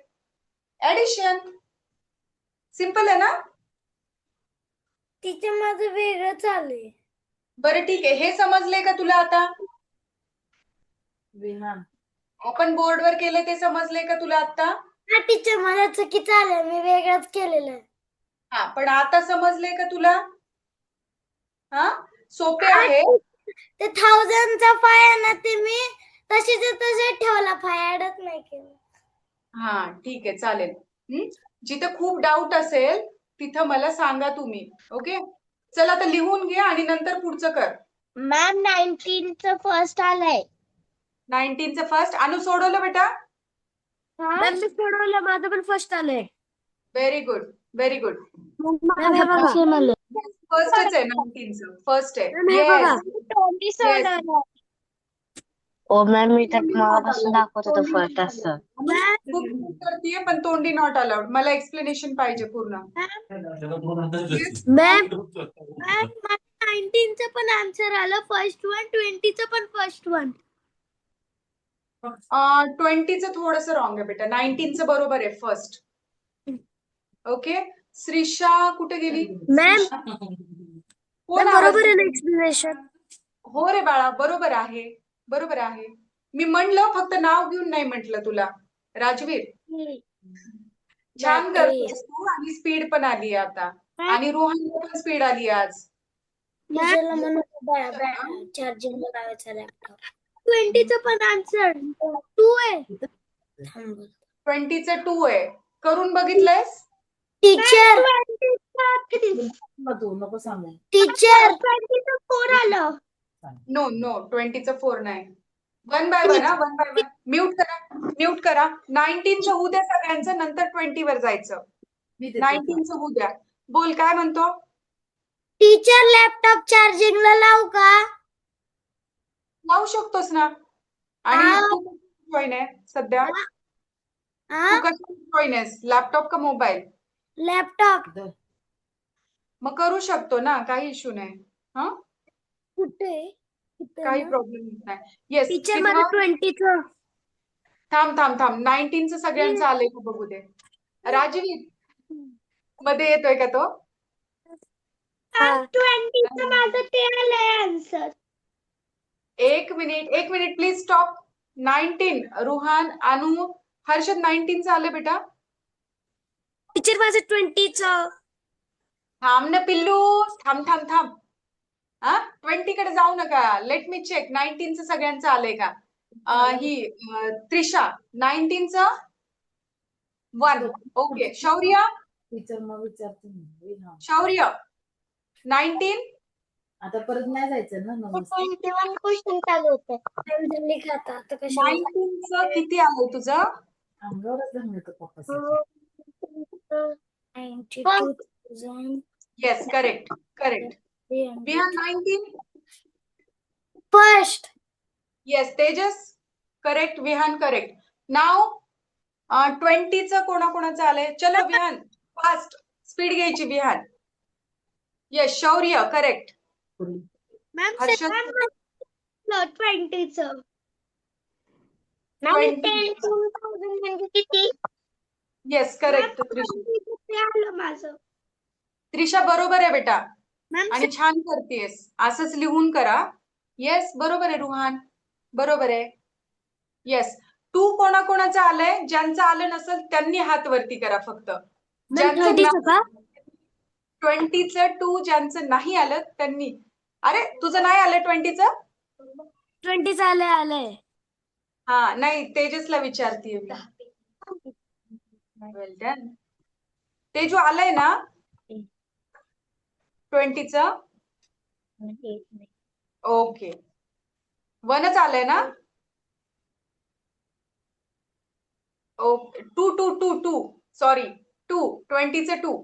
ऍडिशन सिंपल आहे ना? तिच्या माझं वेगळं चालू. बरं ठीक आहे. हे समजलंय का तुला आता? विहान आपण बोर्डवर केलं ते समजलंय का तुला आता? हा टीचर मला चुकीचं आलं, मी वेगळंच केलेलं आहे. हा पण आता समजलंय का तुला? हा सोपे आहे. ते 1000 चा 5 आहे ना, ते मी तशीच तसे ठेवला, 5 ऍडच नाही केलं. हा ठीक आहे चालेल. जिथं खूप डाऊट असेल तिथं मला सांगा तुम्ही. ओके चल आता लिहून घे आणि नंतर पुढचं कर. मॅम 19 चं फर्स्ट आलंय. 19चं फर्स्ट. अनु सोडवलं बेटा? मॅम मी सोडवलं, माझं पण फर्स्ट आलंय. Very good very good. बघा. फर्स्टच आहे 19चं. फर्स्ट आहे. हे बघा. Yes yes. ओ मॅम मी तर मगापासून दाखवत होतो फर्स्ट असं. खूप करतीये पण तोंडी नॉट अलाउड. मला एक्सप्लेनेशन पाहिजे पूर्ण. मॅम 19 चं पण आन्सर आलं, फर्स्ट वन. 20 चं पण फर्स्ट वन. 20चं थोडंसं रॉंग आहे बेटा. 19चं बरोबर आहे फर्स्ट. ओके श्रीषा कुठे गेली? मॅम कोण आवाज बरोबर आहे ना देतंय? एक्सप्लेनेशन? हो रे बाळा बरोबर आहे. बरोबर आहे. मी म्हणलं फक्त नाव घेऊन नाही म्हटलं तुला. राजवीर छान करतोस तू आणि स्पीड पण आली आता. आणि रोहनला पण स्पीड आली आज. टीचरला म्हणून चार्जिंग लावायचा लॅपटॉप. 20 चं पण आन्सर 2 आहे. 20चं 2 आहे. करून बघितलंयस? टीचर तू नको सांगू. टीचर 4 आलं. नो नो 20चं 4 नाही. 1 बाय 1 हा 1 बाय 1. म्यूट करा म्यूट करा. 19चं होऊ द्या सगळ्यांचं, नंतर 20 वर जायचं. मी देते. 19चं होऊ द्या. बोल काय म्हणतो? टीचर लॅपटॉप चार्जिंगला लावू का? लावू शकतोस ना. आणि तू जॉईन आहे सध्या? तू कशी जॉईन आहेस? लॅपटॉप का मोबाईल? लॅपटॉप. मग करू शकतो ना, काही इश्यू नाही. हा कुठे? काही प्रॉब्लेम नाही. येस टीचर मला 20 चं. थांब थांब थांब. 19चं सगळ्यांचं आलंय का बघू दे. राजवीर मध्ये येतोय का तो? 20 चं माझं ते आलंय आन्सर. एक मिनिट प्लीज स्टॉप. 19 रुहान अनु हर्षद 19चं आलं बेटा. टीचर माझं 20 चं. थांब ना पिल्लू. थांब थांब थांब. हा 20 कडे जाऊ नका. Late me check. 19चं सगळ्यांचं आलंय का? ही त्रिशा 19चं 1. ओके शौर्य टीचर मग विचारते मी. विहान. शौर्य 19 आता परत नाही जायचं ना नवीन. 21 क्वेश्चन चालू होते. आता कशाला 19चं किती आलंय तुझं? अंगावरच धरलं पप्पा. 92,000. Yes correct correct. Vihaan 19 first. Yes Tejas correct. Vihaan correct. नाव 20चं कोणाकोणाचं आलंय? चलो विहान फास्ट स्पीड घ्यायची. Vihaan yes. Shaurya correct. Ma'am Harshad 20 चं. 20 म्हणजे किती? Yes correct. त्रिशा ते आलं माझं. त्रिशा बरोबर आहे बेटा. मॅम आणि छान करतेस. असंच लिहून करा. येस बरोबर आहे रुहान. बरोबर आहे. येस 2 कोणाकोणाचं आलंय? ज्यांचं आलं नसेल त्यांनी हात वरती करा फक्त. ज्यांचं 30 चं का? 20चं 2 ज्यांचं नाही आलं त्यांनी. अरे तुझं नाही आलं 20चं? 20 चं आलंय. हा नाही तेजसला विचारतीये मी. वेल डन. तेजू आलंय ना 20चं? ओके 1च आलंय ना? ओके. 2 सॉरी 2 20चे 2.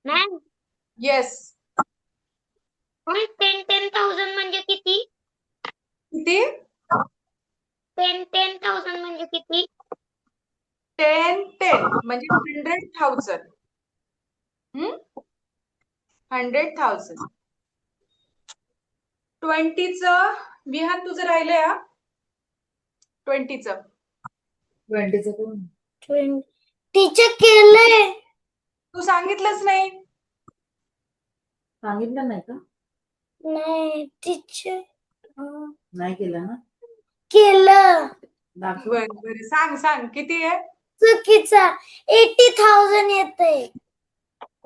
Ma'am yes. 10,000 म्हणजे किती? किती? 10,000 म्हणजे किती? 10 म्हणजे 100,000. 100,000. 20चं विहान तुझं राहिलंय हा? 20चं 20चं कोण? टीचर केलंय. तू सांगितलंच नाही. सांगितलं नाही का? नाही टीचर नाही केलं ना? केलं. दाखव. बरं सांग किती आहे? चुकीचा 80,000 येतंय.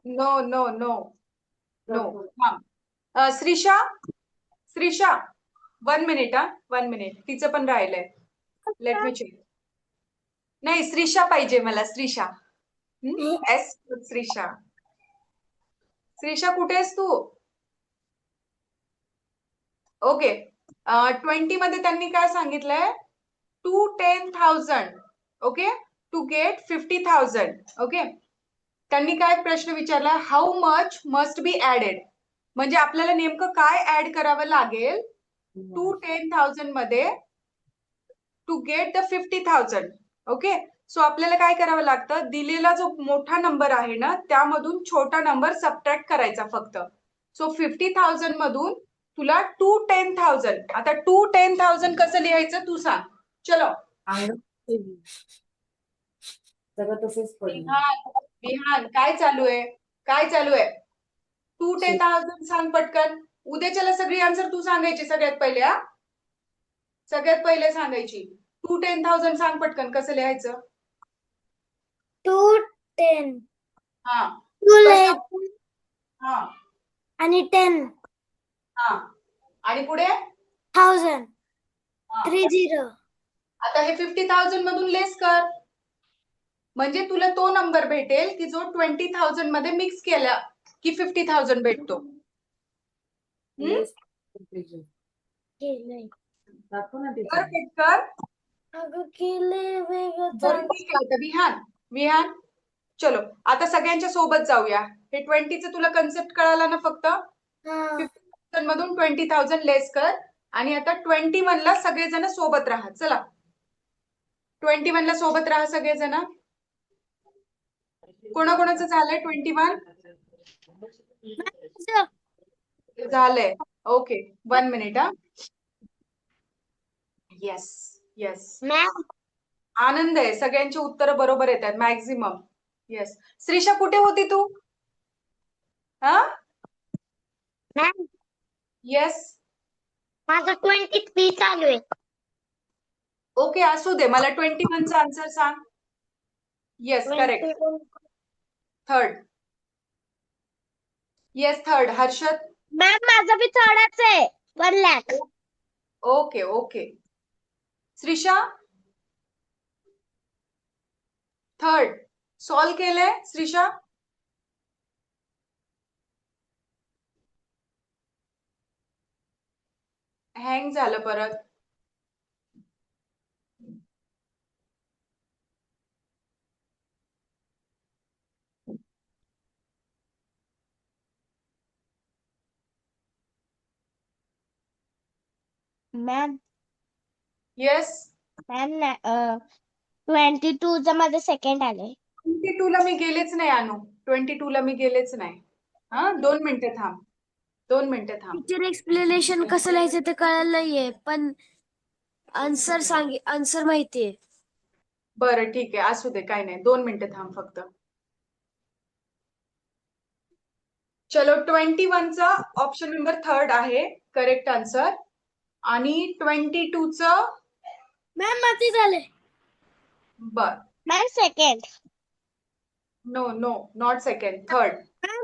No no no no. दाखव. Shrisha 1 minute 1 minute. तिचं पण राहिलंय. Let me check. नाही श्रीषा पाहिजे मला. श्रीषा. एस श्रीषा. श्रीषा कुठे आहेस तू? ओके. 20 मध्ये त्यांनी काय सांगितलंय? To 10,000. Okay. To get 50,000. Okay. त्यांनी काय प्रश्न विचारला? How much must be added. म्हणजे आपल्याला नेमकं काय ऍड करावं लागेल टू 10,000 मध्ये to get the 50,000. Okay. So आपल्याला काय करावं लागतं? दिलेला जो मोठा नंबर आहे ना त्यामधून छोटा नंबर सबट्रॅक्ट करायचा फक्त. सो 50,000 मधून तुला टू 10,000. आता टू 10,000 कसं लिहायचं तू सांग. चलो. सगळं तसंच पडलं. विहान काय चालू आहे? टू 10,000 सांग पटकन. उद्याच्याला सगळी आन्सर तू सांगायची सगळ्यात पहिले. हा सगळ्यात पहिले सांगायची. टू 10,000 सांग पटकन कसं लिहायचं. 2 10 हा 2 कसं? हा आणि 10 हा आणि पुढे 1000 हा. 30. आता हे 50,000 मधून लेस कर. म्हणजे तुला तो नंबर भेटेल की जो 20,000 मध्ये मिक्स केला की 50,000 भेटतो. केलंय. दाखव ना ते. परफेक्ट कर. अगं केलंय वेगळं बरं ठीक आहे. आता विहान चलो आता सगळ्यांच्या सोबत जाऊया. हे 20चं तुला कन्सेप्ट कळाला ना फक्त. हा 50,000 मधून 20,000 लेस कर. आणि आता 21 ला सगळेजण सोबत राहा. चला 21 ला सोबत राहा सगळेजण. कोणाकोणाचं झालंय 21? झालंय. Okay 1 minute. Yes yes. Ma'am Anand आहे. सगळ्यांची उत्तरं बरोबर येतात मॅक्झिमम. येस. श्रीषा कुठे होती तू? हा मॅम येस. माझं 23 चालू आहे. ओके असू दे. मला 21चा आन्सर सांग. Yes correct. 21. Third. Yes third. Harshad. Ma'am माझं बी थोडाच आहे 1 lakh. Okay okay. Shrisha third. Solve केलंय श्रीषा? हँग झालं परत. Ma'am yes. मॅम 22 चं माझं सेकंड आलंय. 22 ला मी गेलेच नाही अनु. 22 ला मी गेलेच नाही. हा 2 मिनिटं थांब. 2 मिनिटं थांब. टीचर एक्सप्लेनेशन कसं लिहायचं ते कळालं नाहीये पण आन्सर माहितीये. बरं ठीक आहे असू दे काय नाही. 2 मिनिटं थांब फक्त. चलो 21चा ऑप्शन नंबर थर्ड आहे करेक्ट आन्सर. आणि 22चं मॅम माझे झाले. बर. Ma'am second. No no not second. Third.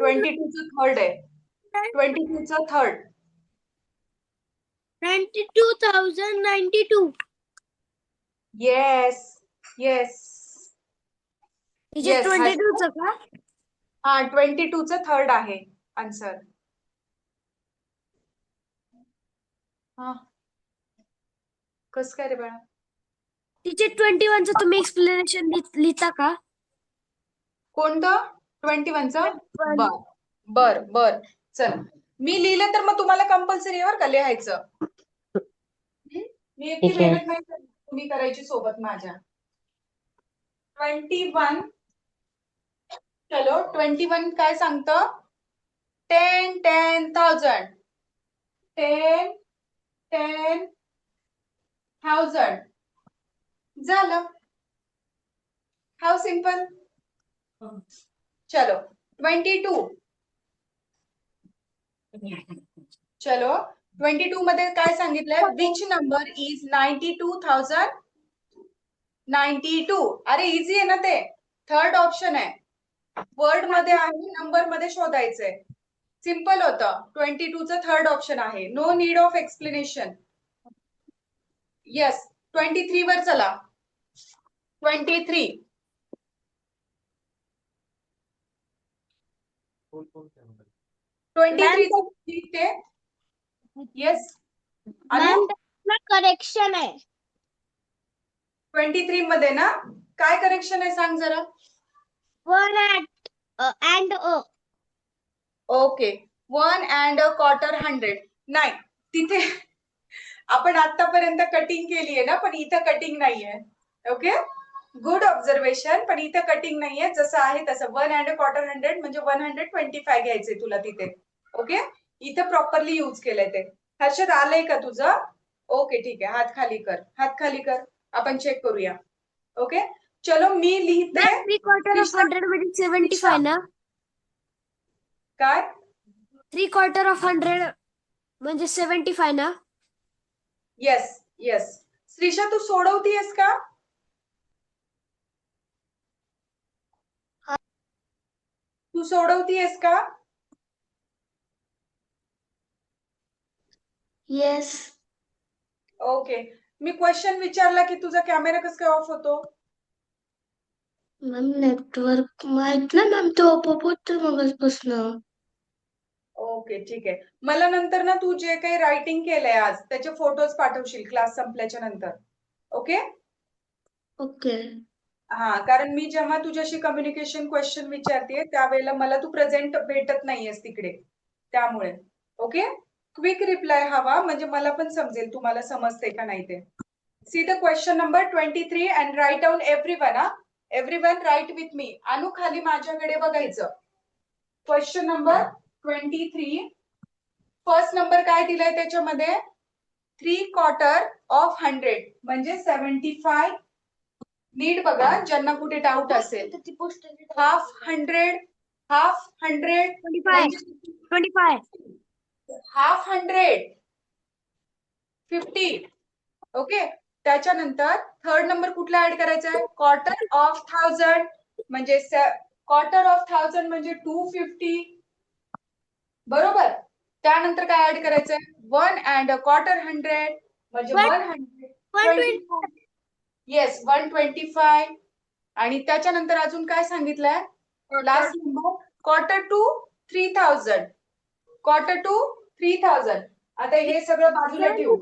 22चं थर्ड आहे. 22चं थर्ड. 92,092. येस येस टीचर 22 चं का? हा 22चं थर्ड आहे आन्सर. हा कसं काय रे बाळा? टीचर 21चं तुम्ही एक्सप्लेनेशन लिहिता का? कोणतं 21चं? 21. बर बर बर चल, मी लिहिलं तर मग तुम्हाला कंपल्सरी वर का लिहायचं? मी इतकी ठीक आहे. मेहनत नाही करत, तुम्ही करायची सोबत माझ्या. 21, चलो 21 काय सांगतं? 10, 10,000. 10, 10,000 झालं. How simple. चलो 22, चलो 22 मध्ये काय सांगितलंय? Which number is 92,000? 92. अरे इझी आहे ना ते, थर्ड ऑप्शन आहे. वर्ड मध्ये आहे, नंबर मध्ये शोधायचंय. सिंपल होतं. 22चं थर्ड ऑप्शन आहे. No need of explanation. Yes 23 वर चला. 23. 23 लिखते. येस मॅम करेक्शन आहे. 23 मध्ये ना काय करेक्शन आहे सांग जरा. 1 and a. Okay 1 and a quarter 100. नाही, तिथे आपण आतापर्यंत कटिंग केली आहे ना, पण इथं कटिंग नाहीये. Okay, good observation. पण इथं कटिंग नाहीये, जसं आहे तसं 1 and a quarter 100 म्हणजे 125 घ्यायचे तुला तिथे. ओके, इथं प्रॉपरली यूज केलंय ते. हर्षद आलंय का तुझं? ओके ठीक आहे, हात खाली कर, हात खाली कर, आपण चेक करूया. ओके चलो मी लिहिते. 3/4 of 100 म्हणजे 75 ना? काय? 3/4 of 100 म्हणजे 75 ना? Yes yes. श्रीषा तू सोडवतीयस का? तू सोडवतीयस का? येस. ओके, मी क्वेश्चन विचारला की तुझा कॅमेरा कसं काय ऑफ होतो? मॅम नेटवर्क माहित नाही मॅम, तो आपोआप होतं मगाचपासून. ओके ठीक आहे. मला नंतर ना तू जे काही रायटिंग केलंय आज त्याचे फोटोज पाठवशील क्लास संपल्याच्या नंतर. ओके. ओके. हा, कारण मी जेव्हा तुझ्याशी कम्युनिकेशन क्वेश्चन विचारते त्यावेळेला मला तू प्रेझेंट भेटत नाहीयेस तिकडे, त्यामुळे. ओके, क्विक रिप्लाय हवा म्हणजे मला पण समजेल तुम्हाला समजते का नाही ते. See the question number 23 and right down everyone. Everyone right with me. अनु खाली माझ्याकडे बघायचं. Question number 23. फर्स्ट नंबर काय दिलाय त्याच्यामध्ये? 3/4 of 100 म्हणजे 75. नीट बघा ज्यांना कुठे डाऊट असेल. Half 100, half 100 25. हाफ 100 50. ओके, त्याच्यानंतर थर्ड नंबर कुठला ऍड करायचा आहे? क्वार्टर ऑफ 1000 म्हणजे क्वार्टर ऑफ 1000 म्हणजे 250. बरोबर. त्यानंतर काय ऍड करायचंय? 1 and a quarter 100 म्हणजे 125. येस 125. आणि त्याच्यानंतर अजून काय सांगितलंय? Last number quarter to 3000. Quarter to 3000. आता हे सगळं बाजूला ठेवू.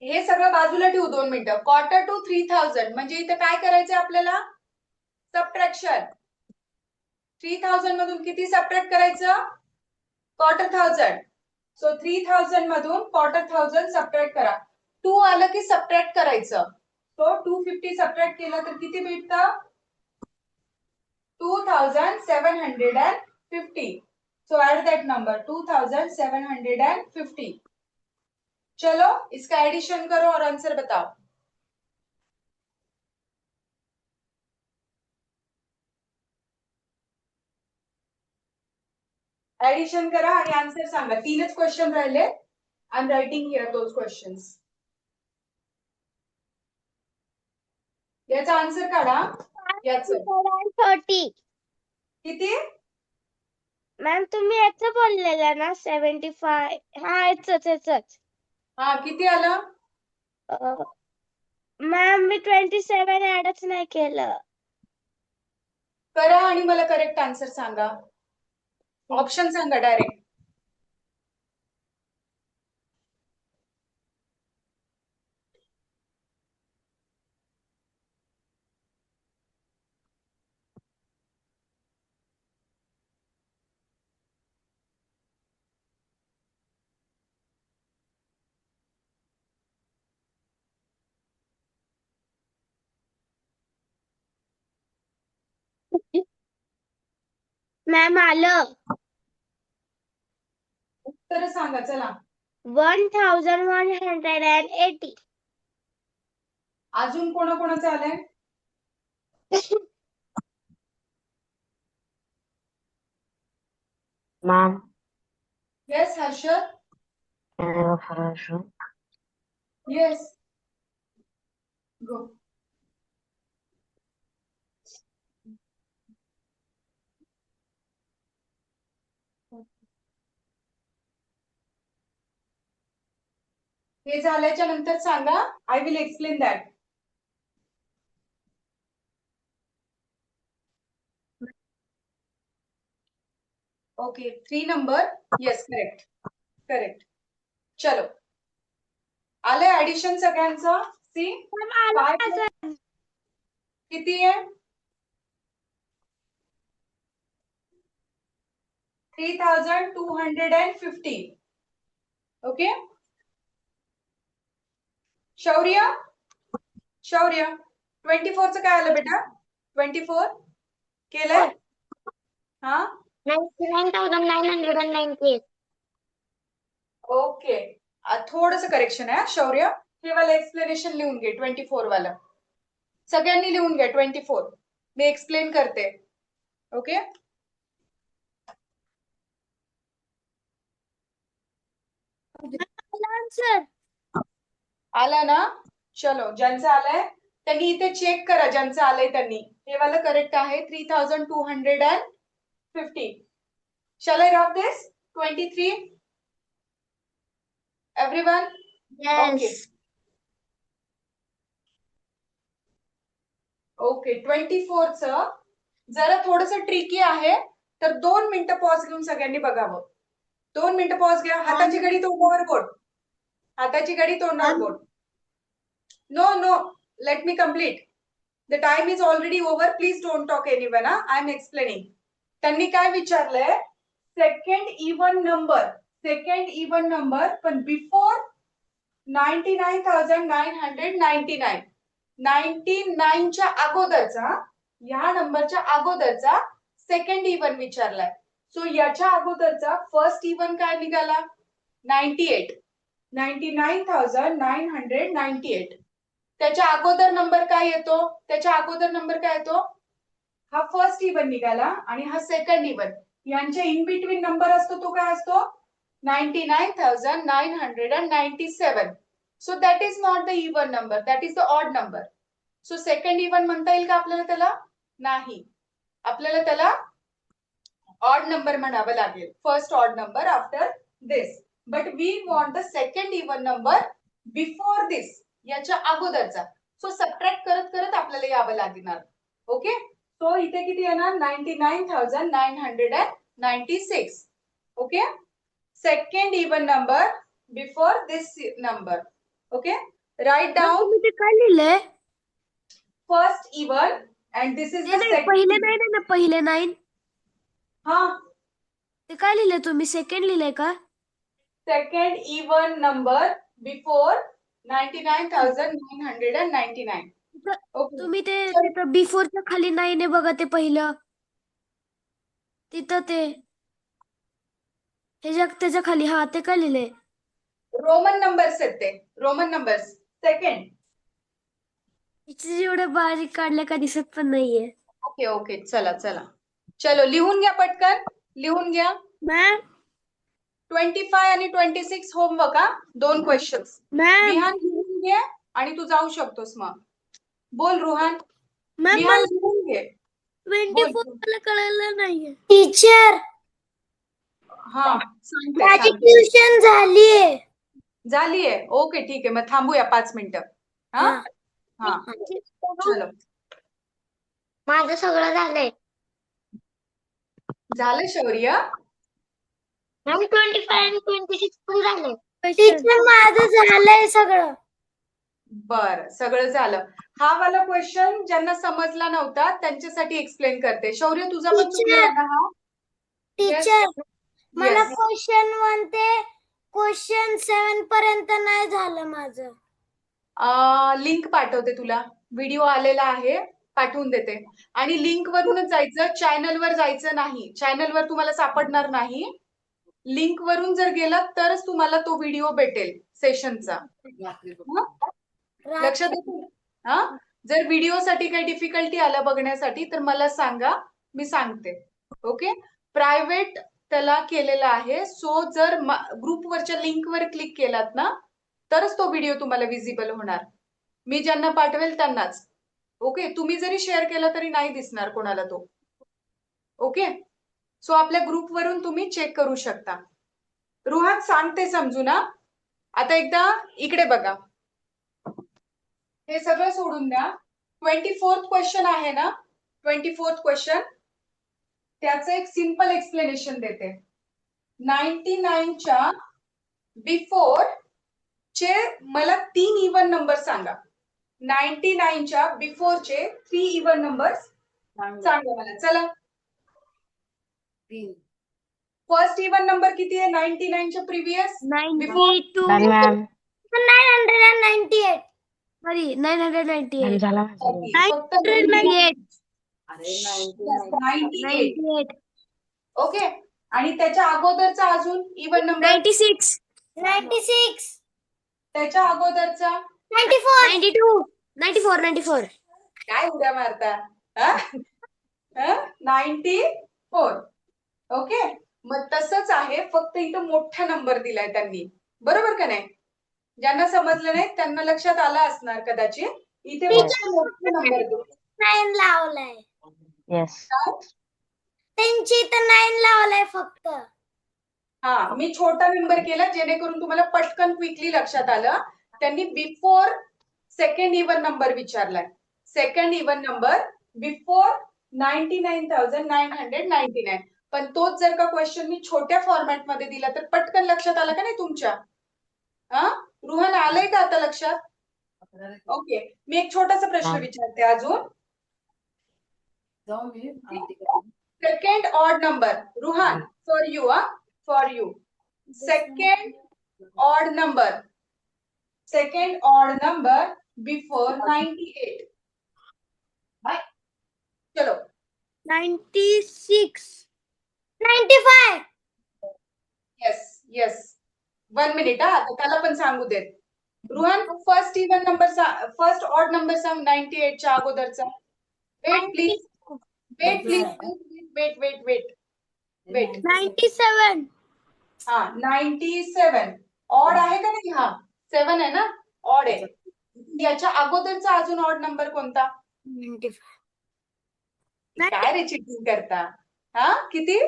हे सगळं बाजूला ठेवू 2 मिनिटं. क्वार्टर टू 3000 म्हणजे इथे काय करायचंय आपल्याला? सबट्रॅक्शन. 3000 मधून किती सबट्रॅक्ट करायचं? क्वार्टर 1000. सो 3000 मधून क्वार्टर 1000 सबट्रॅक्ट करा. 2 आलं की सबट्रॅक्ट करायचं. सो 250 सबट्रॅक्ट केलं तर किती भेटतं? 2750. So add that number 2750. चलो इसका एडिशन करो और आंसर बताओ. एडिशन करा आणि आन्सर सांगा. 3च क्वेश्चन राहिले. I am writing here those questions. याचा आन्सर काढा. याचं 30. किती? मॅम तुम्ही याचं बोललेलं ना 75. हा याच. हा किती आलं? मॅम मी 27 ऍडच नाही केलं. करा आणि मला करेक्ट आन्सर सांगा. ऑप्शन सांगा डायरेक्ट. मॅम आलं उत्तर सांगा चला. 1180. अजून कोणाकोणाचं आलंय? Ma'am yes Harshad. Farashu yes go. हे झाल्याच्या नंतर सांगा. I will explain that. Okay 3 number. Yes correct correct. चलो आलंय ऍडिशन सगळ्यांचं. सी काय किती आहे? 3250. ओके शौर्य 24चं काय आलं बेटा? 24 केलंय? हा 99,998. ओके थोडंसं करेक्शन आहे शौर्य. हे वाला एक्सप्लेनेशन लिहून घे 24 वाला. सगळ्यांनी लिहून घ्या 24. मी एक्सप्लेन करते. ओके आन्सर आला ना? चलो ज्यांचं आलंय त्यांनी इथे चेक करा. ज्यांचं आलंय त्यांनी. हे वाला करेक्ट आहे 3250. Shall I rub this? 23. Everyone? Okay. Okay 24चं जरा थोडंसं ट्रिकी आहे. तर 2 मिनिटं पॉज घेऊन सगळ्यांनी बघावं. 2 मिनिटं पॉज घ्या. हाताची घडी तोंडावर बोट. हाताची घडी तोंडावर बोट. No let me complete. The time is already over. Please don't talk anyone. I am explaining. त्यांनी काय विचारलंय? सेकंड इव्हन नंबर पण बिफोर 99,999. 99च्या अगोदरचा, या नंबरच्या अगोदरचा सेकंड इव्हन विचारलाय. सो याच्या अगोदरचा फर्स्ट इव्हन काय निघाला? 98. 99,998. त्याच्या अगोदर नंबर काय येतो? हा फर्स्ट इव्हन निघाला आणि हा सेकंड इव्हन. यांच्या इन बिटवीन नंबर असतो तो काय असतो? 99,997. So that is not the even number, that is the odd number. So second even म्हणता येईल का आपल्याला त्याला? नाही. आपल्याला त्याला odd number म्हणावं लागेल. First odd number after this. But we want the second even number before this. याच्या अगोदरचा. So subtract करत करत आपल्याला यावं लागणार. ओके? So इथे किती येणार? 99,996. Okay? Second even number before this number. Okay? Write down तुम्ही ते काय लिहिलंय? first even and this is the पहिले second. 9 आहे ना, पहिले 9. हा ते काय लिहिलंय तुम्ही? सेकंड लिहिलंय का? second even number before 99,999. Okay. तुम्ही ते तिथं बिफोरच्या खाली 9 आहे बघा, ते पहिलं तिथं ते त्याच्या खाली. हा ते काय लिहिलंय? रोमन नंबर्स आहेत ते. Roman numbers. सेकंड. इथे जेवढे बारीक काढले का दिसत पण नाहीये. ओके चला चलो लिहून घ्या पटकन. लिहून घ्या. मॅम 25 आणि 26 होमवर्क. हा 2 क्वेश्चन्स. मॅम विहान लिहून घे आणि तू जाऊ शकतोस मग. बोल रुहान. मॅम विहान मला लिहून घे. 24 मला कळलं नाहीये. टीचर हा माझी सांगते. ट्युशन झालीये. झालीये. ओके ठीक आहे. मग थांबूया 5 मिनिटं. हा हा चलो. माझं सगळं झालंय. झालं शौर्य? मॅम 25 आणि 26 पण झालंय. टीचर माझं झालंय सगळं. बर सगळं झालं. हा वाला क्वेश्चन ज्यांना समजला नव्हता त्यांच्यासाठी एक्सप्लेन करते. शौर्य तुझा पण चुकलेला ना हा? टीचर मला Yes. क्वेश्चन 1 ते क्वेश्चन 7 पर्यंत नाही झालं माझं. लिंक पाठवते तुला. व्हिडिओ आलेला आहे. पाठवून देते. आणि लिंक वरूनच जायचं, चॅनलवर जायचं नाही. चॅनलवर तुम्हाला सापडणार नाही. लिंक वरून जर गेलात तरच तुम्हाला तो व्हिडिओ भेटेल सेशनचा. लक्षात येतं? हा, जर व्हिडिओसाठी काही डिफिकल्टी आलं बघण्यासाठी तर मला सांगा, मी सांगते. ओके, प्रायव्हेट त्याला केलेला आहे. सो जर ग्रुपवरच्या लिंकवर क्लिक केलात ना तरच तो व्हिडिओ तुम्हाला विजिबल होणार. मी ज्यांना पाठवेल त्यांनाच. ओके, तुम्ही जरी शेअर केला तरी नाही दिसणार कोणाला तो. ओके, सो आपल्या ग्रुपवरून तुम्ही चेक करू शकता. रुहान सांगते समजू ना. आता एकदा इकडे बघा, हे सगळं सोडून द्या. 24th क्वेश्चन आहे ना, 24th क्वेश्चन, त्याचं एक सिंपल एक्सप्लेनेशन देते. 99 च्या बिफोर चे मला 3 इव्हन नंबर सांगा. 99 च्या बिफोर चे 3 इव्हन नंबर्स सांगा मला. चला, फर्स्ट इव्हन नंबर किती आहे 99 च्या प्रिव्हियस? 92 done ma'am. 998 सॉरी 998 झाला. फक्त 998 अरे 98. ओके, आणि त्याच्या अगोदरचा अजून इव्हन नंबर 96 96 त्याच्या अगोदरचा 94 92 94 94 काय उड्या मारता? 94. ओके, मग तसंच आहे, फक्त इथं मोठा नंबर दिलाय त्यांनी. बरोबर का नाही? ज्यांना समजलं नाही त्यांना लक्षात आला असणार कदाचित. इथे फक्त मोठा नंबर दिलाय. 9 लावलाय. येस. त्यांची तर 9 लावलाय फक्त. हा, मी छोटा नंबर केला जेणेकरून तुम्हाला पटकन क्विकली लक्षात आलं. त्यांनी बिफोर सेकंड इव्हन नंबर विचारलाय. Second even number before 99,999. पण तोच जर का क्वेश्चन मी छोट्या फॉर्मॅट मध्ये दिला तर पटकन लक्षात आला का नाही तुमच्या? रुहान, आलंय का आता लक्षात? ओके, मी एक छोटासा प्रश्न विचारते अजून. Second odd number, Ruhan, for you. For you, second odd number before 98. चलो, 96 95 येस 1 मिनिट. आता त्याला पण सांगू देत. Ruhan, first even number, first odd number सांग 98 च्या अगोदरचा. Weight please, weight. 97 हा, 97 ऑड आहे का नाही? हा, 7 आहे ना, ऑड आहे. याच्या अगोदरचा अजून ऑड नंबर कोणता? 95 काय रे चिटिंग करता? हा, किती?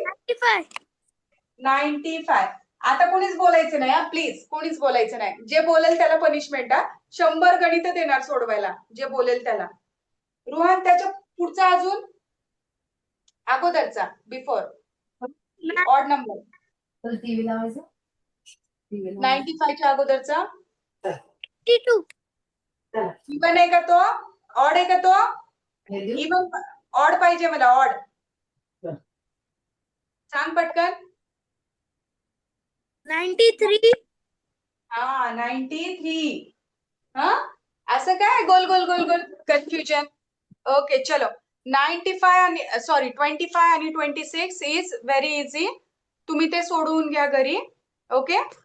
95. आता कोणीच बोलायचं नाही, प्लीज कोणीच बोलायचं नाही. जे बोलेल त्याला पनिशमेंट. 100 गणित देणार सोडवायला जे बोलेल त्याला. रुहान, त्याच्या पुढचा अजून अगोदरचा बिफोर ऑड नंबर. टीव्ही लावायचं. 95 च्या अगोदरचा 92 इवन आहे का तो? ऑड आहे का तो? इवन ऑड पाहिजे मला, ऑड. सांग पटकन. 93 हा, 93. हा, असं काय गोल गोल गोल गोल कन्फ्युजन? ओके, चलो. 95 आणि 25 आणि 26 इज व्हेरी इझी. तुम्ही ते सोडवून घ्या घरी. ओके,